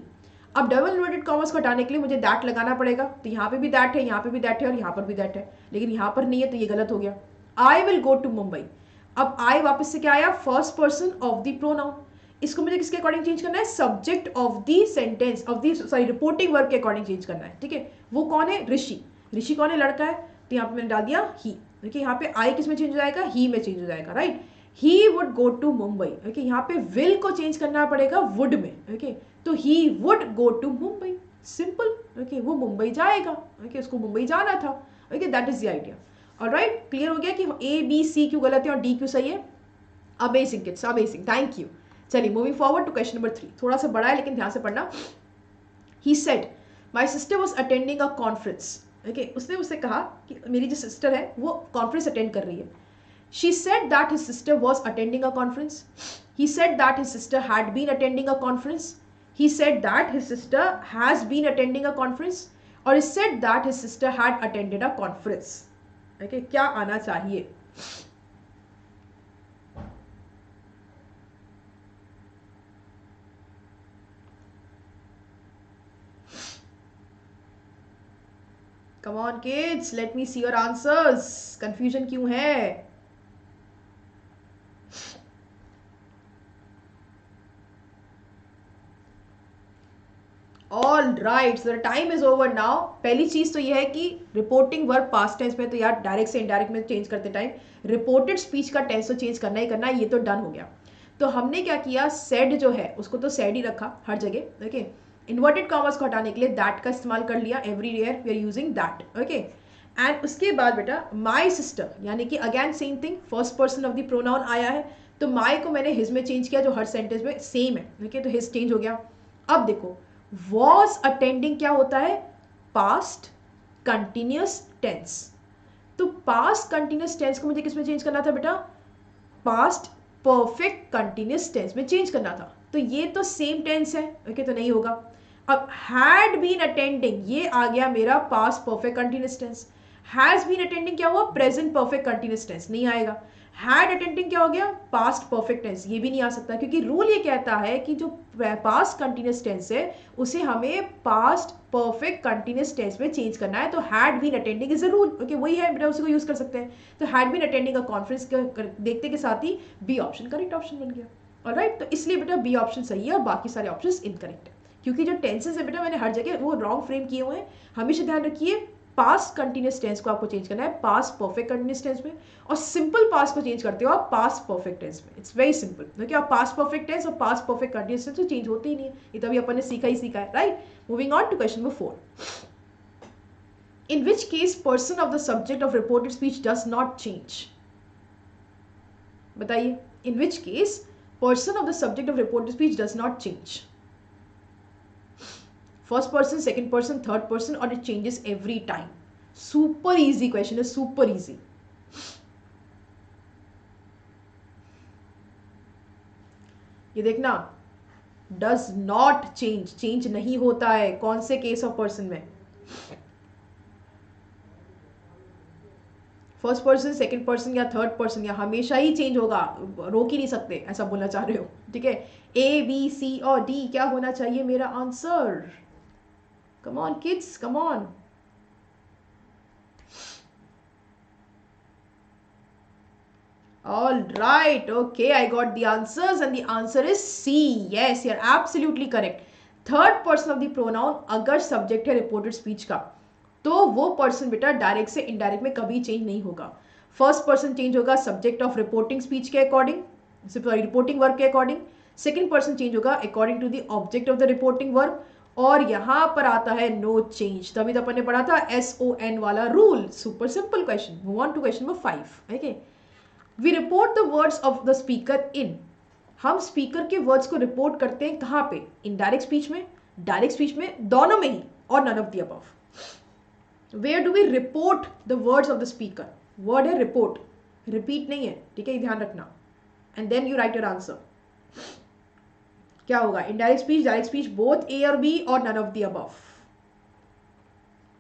अब डबल इन्वर्टेड कॉमर्स को हटाने के लिए मुझे दैट लगाना पड़ेगा, तो यहाँ पे भी दैट है, यहाँ पे भी दैट है, और यहाँ पर भी दैट है, लेकिन यहाँ पर नहीं है, तो ये गलत हो गया। I will go to Mumbai. अब आई वापस से क्या आया, first person of the pronoun. इसको मुझे किसके अकॉर्डिंग चेंज करना है, subject of the sentence of the sorry reporting verb के अकॉर्डिंग चेंज करना है। ठीक है, वो कौन है, ऋषि। ऋषि कौन है, लड़का है, तो यहाँ पे मैंने डाल दिया ही। देखिए यहाँ पे आई किस में चेंज हो जाएगा, ही में चेंज हो जाएगा, right. He would go to Mumbai. Okay, यहाँ पे विल को चेंज करना पड़ेगा वुड में। ओके, तो he would go to Mumbai, simple. Okay, वो मुंबई जाएगा। ओके, उसको मुंबई जाना था। Okay, that is the idea. Alright, clear हो गया कि ए बी सी क्यों गलत है और डी क्यों सही है। Amazing kids, amazing, thank you. चलिए moving forward to question number 3, थोड़ा सा बड़ा है लेकिन ध्यान से पढ़ना। He said my sister was attending a conference. Okay, उसने उससे कहा कि मेरी जो सिस्टर है वो कॉन्फ्रेंस अटेंड कर रही है। She said that his sister was attending a conference. He said that his sister had been attending a conference. He said that his sister has been attending a conference. Or he said that his sister had attended a conference. Okay, क्या आना चाहिए? Come on kids, let me see your answers. Confusion क्यों है? All right, so time is over now. पहली चीज तो यह है कि रिपोर्टिंग वर्ब पास्ट टेंस में तो यार डायरेक्ट से इनडायरेक्ट में चेंज करते टाइम रिपोर्टेड स्पीच का टेंस तो चेंज करना ही करना है, ये तो डन हो गया। तो हमने क्या किया, सेड जो है उसको तो सेड ही रखा हर जगह। ओके, इन्वर्टेड कॉमर्स को हटाने के लिए दैट का इस्तेमाल कर लिया, everywhere we are using that. Okay, and उसके बाद बेटा माई सिस्टर, यानी कि again same thing, first person of the pronoun आया है, तो माई को मैंने हिज में चेंज किया जो हर सेंटेंस में सेम है। ओके, तो हिज चेंज हो गया। अब देखो was attending क्या होता है, past continuous tense। तो past continuous tense को मुझे किस में चेंज करना था बेटा, past perfect continuous tense में चेंज करना था। तो ये तो सेम टेंस है। ओके, तो नहीं होगा। अब had been attending ये आ गया मेरा past perfect continuous tense। has been attending क्या हुआ, present perfect continuous tense, नहीं आएगा। हैड अटेंडिंग क्या हो गया, पास्ट परफेक्ट टेंस, ये भी नहीं आ सकता, क्योंकि रूल ये कहता है कि जो पास्ट कंटिन्यूस टेंस है उसे हमें पास्ट परफेक्ट कंटिन्यूस टेंस में चेंज करना है। तो had been attending is a rule. Okay, वही है बेटा, उसी को यूज कर सकते हैं। तो had been attending a conference देखते के साथ ही बी ऑप्शन करेक्ट ऑप्शन बन गया। ऑलराइट, तो इसलिए बेटा बी ऑप्शन सही है और बाकी सारे ऑप्शन इनकरेक्ट है, क्योंकि जो टेंसेस है बेटा मैंने हर जगह वो रॉन्ग फ्रेम किए हुए हैं। हमेशा ध्यान रखिए, पास्ट कंटिन्यूस टेंस को आपको चेंज करना है पास्ट परफेक्ट कंटिन्यूस टेंस में, और सिंपल पास्ट को चेंज करते हो आप पास्ट परफेक्ट टेंस में। इट्स वेरी सिंपल, क्योंकि आप पास्ट परफेक्ट टेंस और पास्ट परफेक्ट कंटिन्यूस टेंस तो चेंज होते ही नहीं है। ये तो अभी अपन ने सीखा ही सीखा है, right. Moving on to question number 4, in which case person of the subject of reported speech does not change. बताइए, in which case person of the subject of reported speech does not change. First person, second person, third person, और it changes every time. Super easy question है, सुपर इजी। ये देखना, डज नॉट चेंज, चेंज नहीं होता है, कौन से केस ऑफ पर्सन में, फर्स्ट पर्सन, सेकंड पर्सन या थर्ड पर्सन, या हमेशा ही चेंज होगा, रोक ही नहीं सकते, ऐसा बोलना चाह रहे हो। ठीक है, ए बी सी और डी क्या होना चाहिए मेरा answer. Come on kids, come on. All right, okay, I got the answers and the answer is C. Yes, you're absolutely correct. Third person of the pronoun अगर सब्जेक्ट है रिपोर्टेड स्पीच का, तो वो पर्सन बेटा डायरेक्ट से इनडायरेक्ट में कभी चेंज नहीं होगा। फर्स्ट पर्सन चेंज होगा सब्जेक्ट ऑफ रिपोर्टिंग स्पीच के अकॉर्डिंग, सॉरी रिपोर्टिंग वर्ब के अकॉर्डिंग। सेकंड पर्सन चेंज होगा according to the object of the reporting verb, और यहां पर आता है नो चेंज। तभी तो अपन ने पढ़ा था SON वाला rule. Super simple question. Move on to question number 5। Okay, we report the words of the speaker in. हम स्पीकर के वर्ड्स को रिपोर्ट करते हैं कहां पे, इनडायरेक्ट स्पीच में, डायरेक्ट स्पीच में, दोनों में ही, और none of the above. Where do we report the words of the speaker. Word है रिपोर्ट, रिपीट नहीं है, ठीक है, ये ध्यान रखना. And then you write your answer. क्या होगा? Indirect speech, direct speech, both A और बी और none of the above.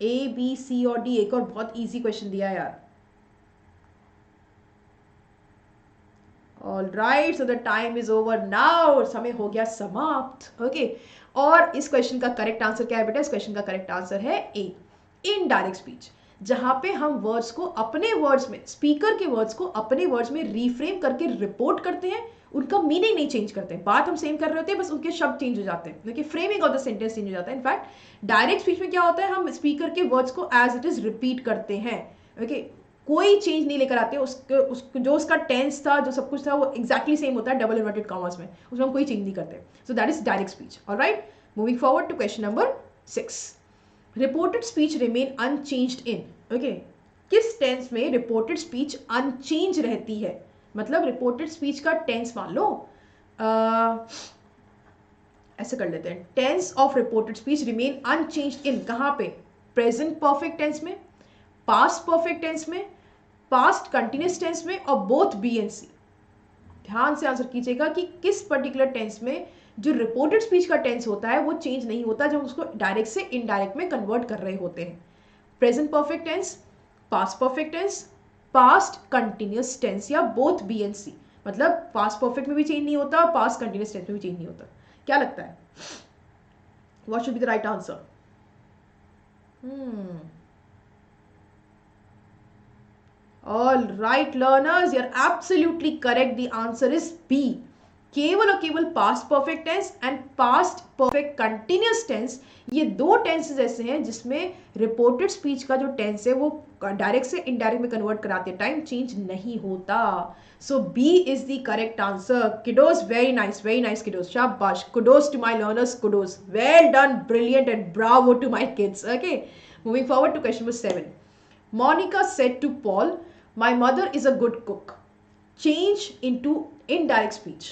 A B C और डी. एक और बहुत इजी क्वेश्चन दिया है यार. All right, so the time is over now. समय हो गया समाप्त. ओके, और इस क्वेश्चन का करेक्ट आंसर क्या है बेटा? इस क्वेश्चन का करेक्ट आंसर है ए, इनडायरेक्ट स्पीच. जहां पे हम वर्ड्स को अपने वर्ड्स में, स्पीकर के वर्ड्स को अपने वर्ड्स में रिफ्रेम करके रिपोर्ट करते हैं, उनका मीनिंग नहीं चेंज करते. बात हम सेम कर रहे होते हैं, बस उनके शब्द चेंज हो जाते हैं. देखिए, framing of the sentence change हो जाता है. इनफैक्ट डायरेक्ट स्पीच में क्या होता है? हम स्पीकर के वर्ड्स को एज इट इज रिपीट करते हैं. ओके, कोई चेंज नहीं लेकर आते. उसके जो उसका टेंस था, जो सब कुछ था, वो एक्जैक्टली सेम होता है डबल इन्वर्टेड कॉमर्स में. उसमें हम कोई चेंज नहीं करते. So that is direct speech. Alright, moving forward to question number 6. Reported speech remain unchanged in. Okay, किस टेंस में रिपोर्टेड स्पीच अनचेंज रहती है? मतलब रिपोर्टेड स्पीच का टेंस मान लो, ऐसे कर लेते हैं. Tense of reported speech remain unchanged in कहां पे? प्रेजेंट परफेक्ट टेंस में, पास्ट परफेक्ट टेंस में, पास्ट कंटिन्यूअस टेंस में, और बोथ बी एंड सी. ध्यान से आंसर कीजिएगा कि किस पर्टिकुलर टेंस में जो रिपोर्टेड स्पीच का टेंस होता है वो चेंज नहीं होता जब उसको डायरेक्ट से इनडायरेक्ट में कन्वर्ट कर रहे होते हैं. Present perfect tense, past perfect tense, past continuous tense, या बोथ बी एंड सी. मतलब पास्ट परफेक्ट में भी चेंज नहीं होता, पास्ट कंटिन्यूअस टेंस में भी चेंज नहीं होता. क्या लगता है? What should be the right answer? All right, learners, you're absolutely correct. The answer is B. केवल और केवल past perfect tense and past perfect continuous tense, ये दो टेंसेस ऐसे हैं जिसमें रिपोर्टेड स्पीच का जो टेंस है वो डायरेक्ट से इनडायरेक्ट में कन्वर्ट कराते हैं, टाइम चेंज नहीं होता. So B is the correct answer. Kudos, very nice kudos, शाबाश, kudos to my learners, kudos, well done, brilliant and bravo to my kids. Okay, moving forward to question number 7. Monica said to Paul, "My mother is a good cook." Change into indirect speech.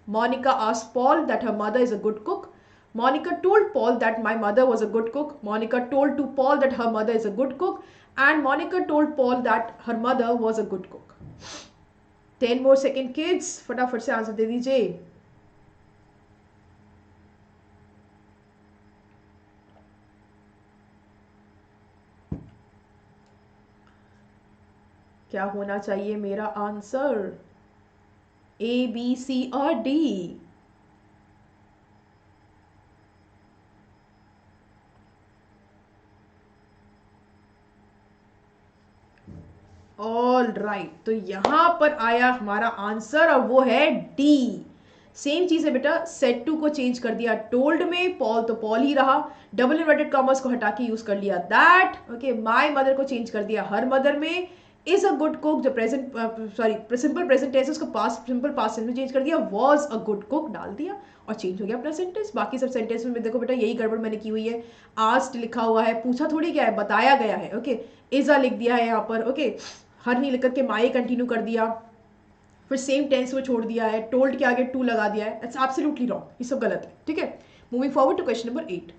Monica asked Paul that her mother is a good cook. Monica told Paul that my mother was a good cook. Monica told to Paul that her mother is a good cook. And Monica told Paul that her mother was a good cook. 10 more second kids. फटाफट से आंसर दे दीजिए. क्या होना चाहिए मेरा आंसर? ए, बी, सी और डी? ऑल राइट, तो यहां पर आया हमारा आंसर और वो है डी. सेम चीज है बेटा, सेट टू को चेंज कर दिया टोल्ड में, पॉल तो पॉल ही रहा, डबल इन्वर्टेड कॉमर्स को हटा के यूज कर लिया दैट. ओके, माय मदर को चेंज कर दिया हर मदर में, इज अ गुड कुक जो प्रेजेंट सिंपल प्रेजेंट टेंस उसको पास्ट सिंपल पास्ट टेंस में चेंज कर दिया, वाज अ गुड कुक डाल दिया और चेंज हो गया अपना सेंटेंस. बाकी सब सेंटेंस में देखो बेटा यही गड़बड़ मैंने की हुई है. आस्ट लिखा हुआ है, पूछा थोड़ी क्या है, बताया गया है. ओके, इजा लिख दिया है यहाँ पर. ओके, हर नहीं लिख करके माई कंटिन्यू कर दिया, फिर सेम टेंस को छोड़ दिया है, टोल्ड के आगे टू लगा दिया है. इट्स एब्सोल्युटली रॉन्ग, ये सब गलत है. ठीक है, moving forward to question number 8.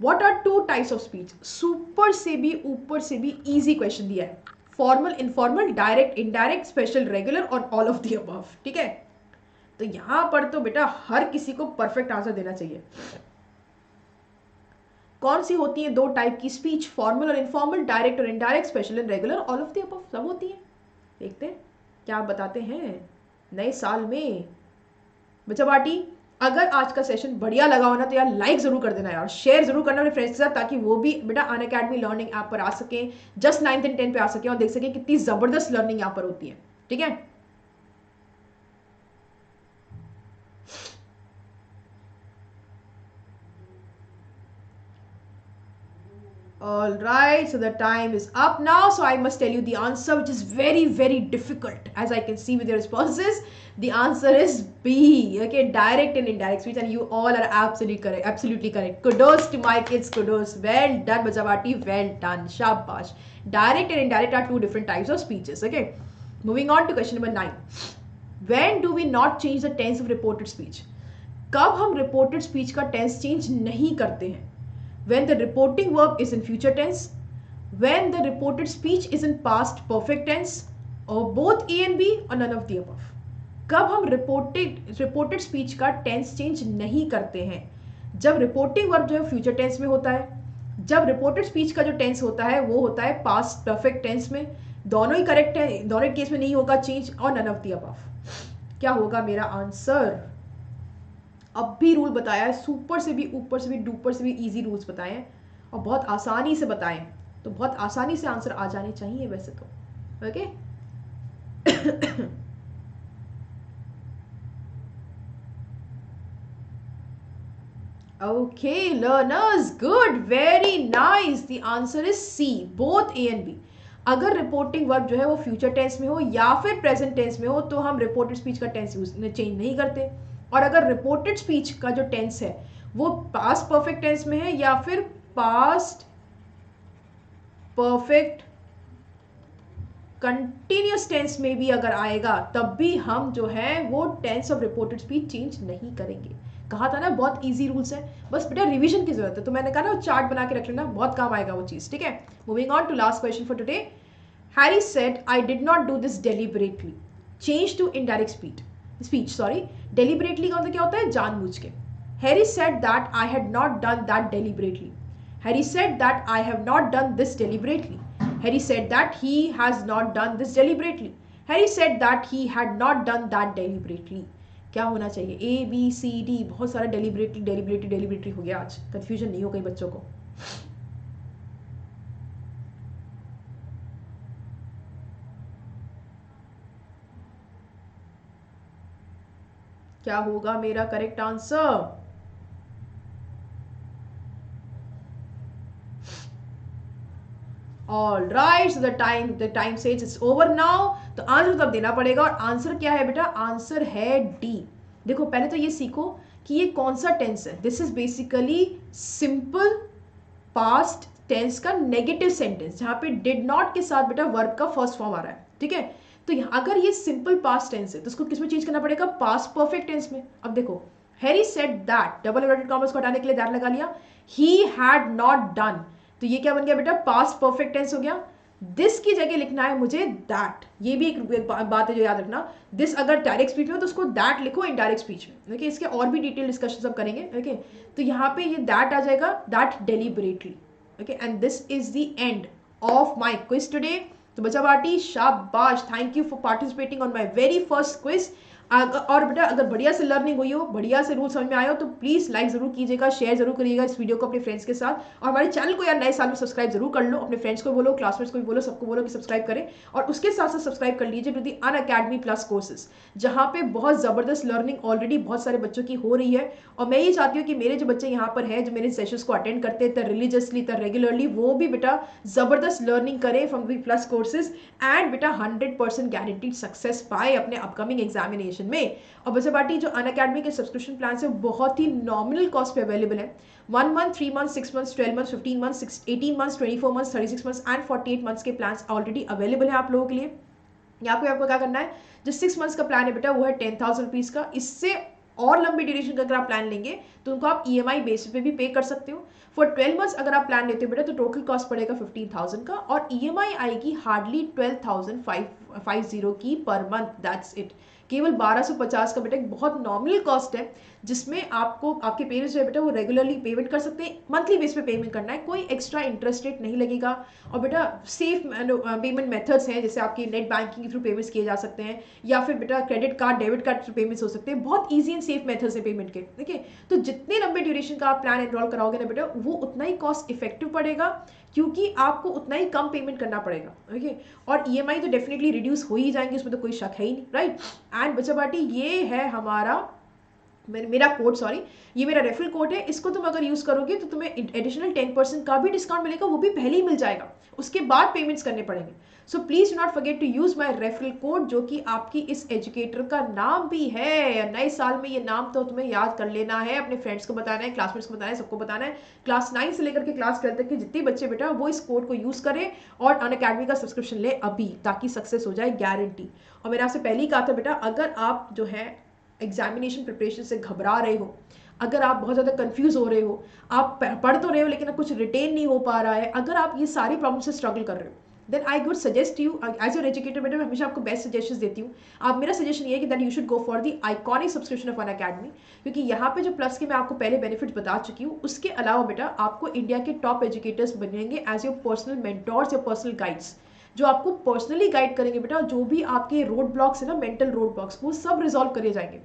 What are two types of speech? Super से भी ऊपर से भी इजी क्वेश्चन दिया है. Formal, informal, direct, indirect, special, regular और ऑल ऑफ द अबव. ठीक है, तो यहां पर तो बेटा हर किसी को परफेक्ट आंसर देना चाहिए. कौन सी होती है दो टाइप की स्पीच? फॉर्मल और इनफॉर्मल, डायरेक्ट और indirect, special and regular, all of the above. सब होती है. देखते हैं क्या आप बताते हैं नए साल में. बच्चा पार्टी, अगर आज का सेशन बढ़िया लगा हो ना तो यार लाइक जरूर कर देना यार, शेयर जरूर करना अपने फ्रेंड्स के साथ, ताकि वो भी बेटा अनअकैडमी लर्निंग ऐप पर आ सके, जस्ट 9th and 10th पे आ सके और देख सके कितनी जबरदस्त लर्निंग यहाँ पर होती है. ठीक है, all right, so the time is up now, so I must tell you the answer, which is very difficult as I can see with your responses. The answer is B. Okay, direct and indirect speech, and you all are absolutely correct. Kudos to my kids, kudos, well done Bajavati, well done, shabash. Direct and indirect are two different types of speeches. Okay, moving on to question number 9. When do we not change the tense of reported speech? कब हम reported speech का tense change नहीं करते हैं? When the reporting verb is in future tense, when the reported speech is in past perfect tense, और बोथ ए एंड बी और नन ऑफ द अबव। कब हम रिपोर्टेड स्पीच का टेंस चेंज नहीं करते हैं? जब रिपोर्टिंग वर्ब जो है फ्यूचर टेंस में होता है, जब रिपोर्टेड स्पीच का जो टेंस होता है वो होता है पास्ट परफेक्ट टेंस में। दोनों ही करेक्ट है, दोनों केस में नहीं होगा चेंज, और नन ऑफ द अबव। क्या होगा मेरा आंसर? अब भी रूल बताया है, सुपर से भी, ऊपर से भी, डुपर से भी इजी रूल्स बताए हैं और बहुत आसानी से बताएं, तो बहुत आसानी से आंसर आ जाने चाहिए वैसे तो। Okay Okay, learners, good, very nice. The answer is C, both A and B. अगर रिपोर्टिंग वर्ब जो है वो फ्यूचर टेंस में हो या फिर प्रेजेंट टेंस में हो तो हम रिपोर्टेड स्पीच का टेंस चेंज नहीं करते, और अगर रिपोर्टेड स्पीच का जो टेंस है वो पास्ट परफेक्ट टेंस में है या फिर पास्ट परफेक्ट कंटिन्यूस टेंस में भी अगर आएगा तब भी हम जो है वो tense of reported speech change नहीं करेंगे। कहा था ना बहुत इजी रूल्स है, बस बेटा रिवीजन की जरूरत है, तो मैंने कहा ना वो चार्ट बना के रख लेना, बहुत काम आएगा वो चीज, ठीक है। Moving on to last question for today. Harry said I did not do this deliberately, change to indirect speech sorry. Deliberately का मतलब क्या होता है? जानबूझ के। Harry said that I had not done that deliberately. Harry said that I have not done this deliberately. Harry said that he has not done this deliberately. Harry said that he had not done that deliberately. क्या होना चाहिए? A, B, C, D, बहुत सारा डेलिबरेटली हो गया आज, कंफ्यूजन नहीं हो गई बच्चों को। क्या होगा मेरा correct answer? All right, the time says it's over now. तो आंसर तब देना पड़ेगा, और आंसर क्या है बेटा? आंसर है डी। देखो पहले तो ये सीखो कि ये कौन सा टेंस है। This is basically simple past tense का नेगेटिव सेंटेंस, जहां पे डिड नॉट के साथ बेटा वर्ब का फर्स्ट फॉर्म आ रहा है, ठीक है। तो अगर ये सिंपल पास्ट टेंस है तो उसको किस में चेंज करना पड़ेगा? पास्ट परफेक्ट टेंस में। अब देखो Harry said that, double inverted commerce को हटाने के लिए दैट लगा लिया। ही हैड नॉट डन, तो ये क्या बन गया बेटा? पास्ट परफेक्ट टेंस हो गया। दिस की जगह लिखना है मुझे दैट, ये भी एक बात है जो याद रखना। दिस अगर डायरेक्ट स्पीच में हो तो उसको दैट लिखो इनडायरेक्ट स्पीच में, ओके। इसके और भी डिटेल डिस्कशन सब करेंगे, ओके। तो यहाँ पे ये दैट आ जाएगा, that deliberately, okay. And this is the end of my quiz today. तो बच्चा पार्टी शाबाश, thank you for participating on my very first quiz. और बेटा अगर बढ़िया से लर्निंग हुई हो, बढ़िया से रूल समझ में आए हो, तो प्लीज़ लाइक ज़रूर कीजिएगा, शेयर जरूर करिएगा इस वीडियो को अपने फ्रेंड्स के साथ, और हमारे चैनल को यार नए साल में सब्सक्राइब जरूर कर लो। अपने फ्रेंड्स को बोलो, क्लासमेट्स को भी बोलो, सबको बोलो कि सब्सक्राइब करें, और उसके साथ साथ सब्सक्राइब कर लीजिए to the Unacademy plus courses, जहाँ पे बहुत ज़बरदस्त लर्निंग ऑलरेडी बहुत सारे बच्चों की हो रही है। और मैं ये चाहती हूँ कि मेरे जो बच्चे यहाँ पर हैं, जो मेरे सेशंस को अटेंड करते हैं रिलीजियसली रेगुलरली, वो भी बेटा ज़बरदस्त लर्निंग करें from the plus courses, and बेटा 100% गारंटीड सक्सेस पाए अपने अपकमिंग एग्जामिनेशन में। और बच्चा पार्टी जो अनअकैडमी के सब्सक्रिप्शन प्लान है बहुत ही नॉमिनल कॉस्ट पे अवेलेबल है। 1 month, 3 month, 6 month, 12 month, 15 month, 18 month, 24 month, 36 month and 48 months के प्लान ऑलरेडी अवेलेबल है आप लोगों के लिए। यहाँ पे आपको क्या करना है, जो 6 मंथ्स का प्लान है बेटा वो है 10,000 रुपीज़ का। इससे और लंबी ड्यूरेशन का अगर आप प्लान लेंगे तो उनको आप EMI बेसिस पे भी पे कर सकते हो। फॉर 12 मंथ्स अगर आप प्लान लेते हो बेटा तो टोटल कॉस्ट पड़ेगा 15,000 का, और EMI आएगी हार्डली 12,550 की पर मंथ, दैट्स इट। केवल 1250 का बेटा एक बहुत नॉमिनल कॉस्ट है, जिसमें आपको आपके पेरेंट्स जो है बेटा वो रेगुलरली पेमेंट कर सकते हैं, मंथली बेस पे पेमेंट करना है, कोई एक्स्ट्रा इंटरेस्ट रेट नहीं लगेगा। और बेटा सेफ पेमेंट मेथड्स हैं, जैसे आपकी नेट बैंकिंग के थ्रू पेमेंट्स किए जा सकते हैं, या फिर बेटा credit card, debit card through payments हो सकते हैं। बहुत ईजी एंड सेफ मेथड्स है पेमेंट के, ठीक है। तो जितने लंबे ड्यूरेशन का आप प्लान एनरोल कराओगे ना बेटा, वो उतना ही कॉस्ट इफेक्टिव पड़ेगा, क्योंकि आपको उतना ही कम पेमेंट करना पड़ेगा, ओके। और EMI तो डेफिनेटली रिड्यूस हो ही जाएंगे, उसमें तो कोई शक है ही नहीं, राइट। एंड बच्चा पार्टी ये है हमारा मेरा कोड, सॉरी ये मेरा रेफरल कोड है। इसको तुम अगर यूज करोगे तो तुम्हें एडिशनल 10% का भी डिस्काउंट मिलेगा, वो भी पहले ही मिल जाएगा, उसके बाद पेमेंट्स करने पड़ेंगे। So please do not forget to use my referral code, जो कि आपकी इस एजुकेटर का नाम भी है। नए साल में ये नाम तो तुम्हें याद कर लेना है, अपने फ्रेंड्स को बताना है, क्लासमेट्स को बताना है, सबको बताना है। क्लास 9 से लेकर के क्लास 12 तक के जितने बच्चे बेटा वो इस कोड को यूज करें और अनअकैडमी का सब्सक्रिप्शन ले अभी, ताकि सक्सेस हो जाए गारंटी। और मैंने आपसे पहले ही कहा था बेटा, अगर आप जो है एग्जामिनेशन प्रिपरेशन से घबरा रहे हो, अगर आप बहुत ज़्यादा कंफ्यूज हो रहे हो, आप पढ़ तो रहे हो लेकिन अब कुछ रिटेन नहीं हो पा रहा है, अगर आप ये सारी प्रॉब्लम से स्ट्रगल कर रहे हो, then I would suggest you as your educator बेटा, मैं हमेशा आपको बेस्ट सजेशन देती हूँ। आप मेरा सजेशन ये है कि that you should go for the iconic subscription of Unacademy, क्योंकि यहाँ पे जो प्लस के मैं आपको पहले बेनिफिट्स बता चुकी हूँ, उसके अलावा बेटा आपको इंडिया के टॉप एजुकेटर्स बनेंगे एज योर पर्सनल मेंटोर्स या पर्सनल गाइड्स, जो आपको पर्सनली गाइड करेंगे बेटा। जो भी आपके रोड ब्लॉक्स है ना, मेंटल रोड ब्लॉक्स, वो सब रिजॉल्व करे जाएंगे।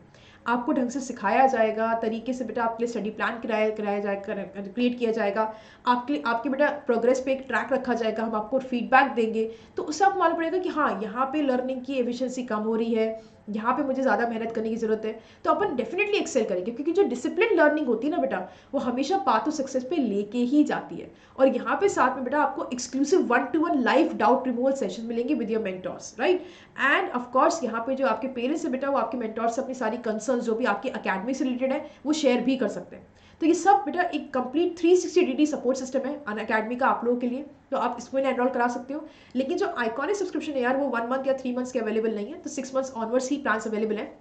आपको ढंग से सिखाया जाएगा, तरीके से बेटा आपके लिए स्टडी प्लान कराया जाएगा, क्रिएट किया जाएगा। आपके बेटा प्रोग्रेस पे एक ट्रैक रखा जाएगा, हम आपको फीडबैक देंगे, तो उससे आपको मालूम पड़ेगा कि हाँ यहाँ पे लर्निंग की एफिशिएंसी कम हो रही है, यहाँ पे मुझे ज़्यादा मेहनत करने की ज़रूरत है, तो अपन डेफिनेटली एक्सेल करेंगे। क्योंकि जो डिसिप्लिन लर्निंग होती है ना बेटा, वो हमेशा पाथ ऑफ सक्सेस पे लेके ही जाती है। और यहाँ पे साथ में बेटा आपको exclusive 1-to-1 live doubt removal session मिलेंगे with your mentors, right. And of course यहाँ पे जो आपके पेरेंट्स है बेटा, वो आपके मेंटोर से अपनी सारी कंसर्न जो भी आपके अकेडमी से रिलेटेड है वो शेयर भी कर सकते हैं। तो ये सब बेटा एक कंप्लीट 360 डिग्री सपोर्ट सिस्टम है अनअकैडमी का आप लोगों के लिए, तो आप इसमें एनरोल करा सकते हो। लेकिन जो आइकॉनिक सब्सक्रिप्शन है यार, वो 1 मंथ या 3 मंथ्स के अवेलेबल नहीं है, तो 6 मंथ्स ऑनवर्ड्स ही प्लान अवेलेबल है।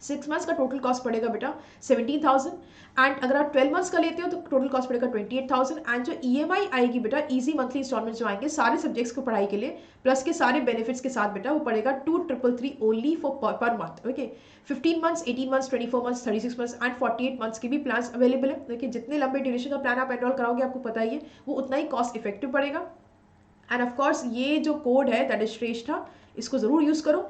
6 मंथ्स का टोटल कॉस्ट पड़ेगा बेटा 17,000, एंड अगर आप 12 मंथ्स का लेते हो तो टोटल कॉस्ट पड़ेगा 28,000। एंड जो ईएमआई आएगी बेटा, इजी मंथली इंस्टॉलमेंट जो आएंगे सारे सब्जेक्ट्स को पढ़ाई के लिए प्लस के सारे बेनिफिट्स के साथ बेटा, वो पड़ेगा 2,333 only for per month. Okay, 15 months, 18 months, 24 months, 36 months and 48 months के भी प्लान अवेलेबल है। देखिए जितने लंबे ड्यूरेशन का प्लान आप एनरोल कराओगे, आपको पता ही है वो उतना ही कॉस्ट इफेक्टिव पड़ेगा। एंड ऑफकोर्स ये जो कोड है दैट इज श्रेष्ठा, इसको जरूर यूज करो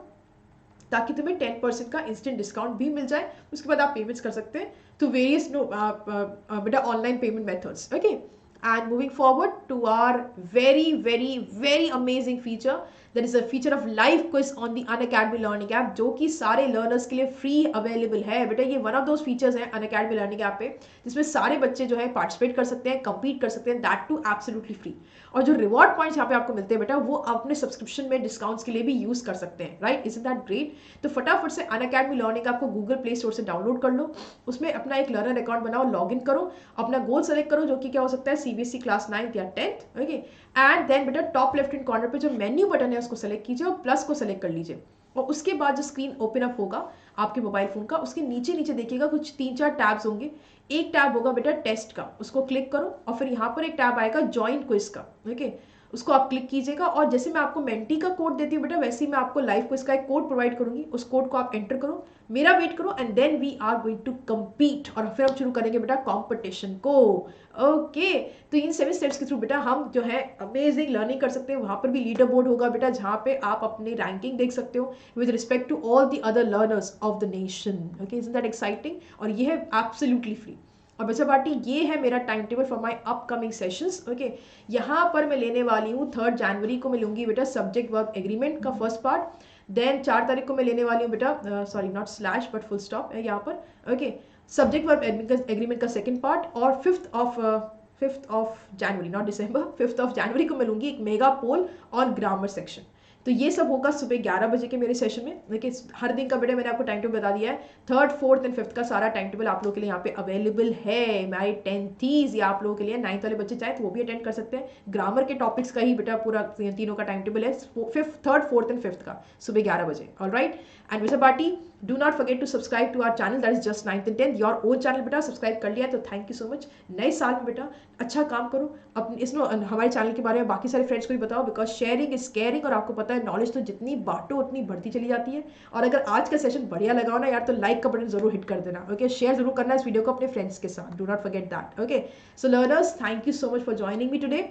ताकि तुम्हें 10% का इंस्टेंट डिस्काउंट भी मिल जाए। उसके बाद आप पेमेंट्स कर सकते हैं टू वेरियस बेटा online payment methods. Okay, and moving forward to our very very very amazing feature, that is a feature of live quiz on the Unacademy learning app, जो कि सारे लर्नर्स के लिए फ्री अवेलेबल है बेटा। ये वन ऑफ दोज फीचर्स है अनअकैडमी लर्निंग ऐप पे जिसमें सारे बच्चे जो है पार्टिसिपेट कर सकते हैं, कंपीट कर सकते हैं, दैट टू एब्सोल्युटली फ्री। और जो रिवॉर्ड पॉइंट्स यहाँ पे आपको मिलते हैं बेटा, वो अपने सब्सक्रिप्शन में डिस्काउंट्स के लिए भी यूज कर सकते हैं, राइट। Isn't that great? तो फटाफट से अनअकैडमी लर्निंग आपको गूगल प्ले स्टोर से डाउनलोड कर लो, उसमें अपना एक लर्नर अकाउंट बनाओ, लॉग इन करो, अपना गोल सेलेक्ट करो जो कि क्या हो सकता है सीबीएसई क्लास 9th या 10th। ओके, एंड देन बेटा टॉप लेफ्ट हैंड कॉर्नर पे जो मेन्यू बटन है उसको सेलेक्ट कीजिए और प्लस को सेलेक्ट कर लीजिए। और उसके बाद जो स्क्रीन ओपन अप होगा आपके मोबाइल फोन का, उसके नीचे नीचे देखिएगा कुछ 3-4 टैब्स होंगे। एक टैब होगा बेटा टेस्ट का, उसको क्लिक करो, और फिर यहाँ पर एक टैब आएगा ज्वाइन क्विज का। ओके, उसको आप क्लिक कीजिएगा, और जैसे मैं आपको मेंटी का कोड देती हूँ बेटा, वैसे ही मैं आपको लाइव क्विज का एक कोड प्रोवाइड करूंगी। उस कोड को आप एंटर करो, मेरा वेट करो, and then we are going to compete, और फिर हम शुरू करेंगे बेटा कॉम्पिटिशन को। ओके, तो इन 7 स्टेप्स के थ्रू बेटा हम जो है अमेजिंग लर्निंग कर सकते हैं। वहां पर भी लीडर बोर्ड होगा बेटा, जहाँ पे आप अपनी रैंकिंग देख सकते हो with respect to all the other learners of the nation. Okay, isn't that exciting? और ये है एब्सोल्युटली फ्री। और बच्चा पार्टी, ये है मेरा time table for my upcoming sessions. Okay, यहाँ पर मैं लेने वाली हूँ 3 जनवरी को मैं लूंगी बेटा सब्जेक्ट वर्ब एग्रीमेंट का फर्स्ट पार्ट। देन 4 तारीख को मैं लेने वाली हूँ बेटा, sorry not slash but full stop है यहाँ पर। ओके, सब्जेक्ट वर्ब एग्रीमेंट का सेकंड पार्ट। और 5th of January, not December, 5th of January को मैं लूंगी एक mega poll on grammar section. तो ये सब होगा सुबह 11 बजे के मेरे सेशन में। देखिए हर दिन का बेटा मैंने आपको टाइम टेबल बता दिया है। 3rd, 4th एंड 5th का सारा टाइम टेबल आप लोगों के लिए यहाँ पे अवेलेबल है। माय 10th या आप लोगों के लिए 9th वाले बच्चे चाहे तो वो भी अटेंड कर सकते हैं। ग्रामर के टॉपिक्स का ही बेटा पूरा तीनों का टाइम टेबल है, 3rd, 4th एंड 5th का सुबह 11 बजे। Alright, and Vijay party, do not forget to subscribe to our channel, that is just 9th and 10th, your own channel बेटा। सब्सक्राइब कर लिया तो थैंक यू सो मच। नए साल में बेटा अच्छा काम करो, अपने इसमें हमारे चैनल के बारे में बाकी सारे फ्रेंड्स को भी बताओ, बिकॉज शेयरिंग इज केयरिंग। और आपको पता है नॉलेज तो जितनी बांटो उतनी बढ़ती चली जाती है। और अगर आज का सेशन बढ़िया लगाओ ना यार, तो लाइक का बटन जरूर हिट कर देना। ओके, शेयर जरूर करना इस वीडियो को अपने फ्रेंड्स के साथ, do not forget that. Okay, so learners, thank you so much for joining me today.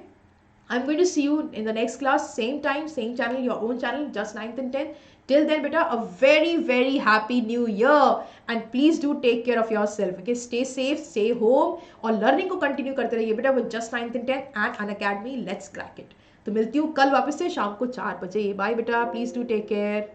I'm going to see you in the next class, same time, same channel, your own channel, just 9th and 10th. Till then, beta, a very, very happy new year. And please do take care of yourself. Okay, stay safe, stay home, और learning को continue करते रहिए बेटा with just 9th and 10th and Unacademy. Let's crack it. तो मिलती हूँ कल वापस से शाम को 4 बजे। बाय बेटा, प्लीज डू टेक केयर।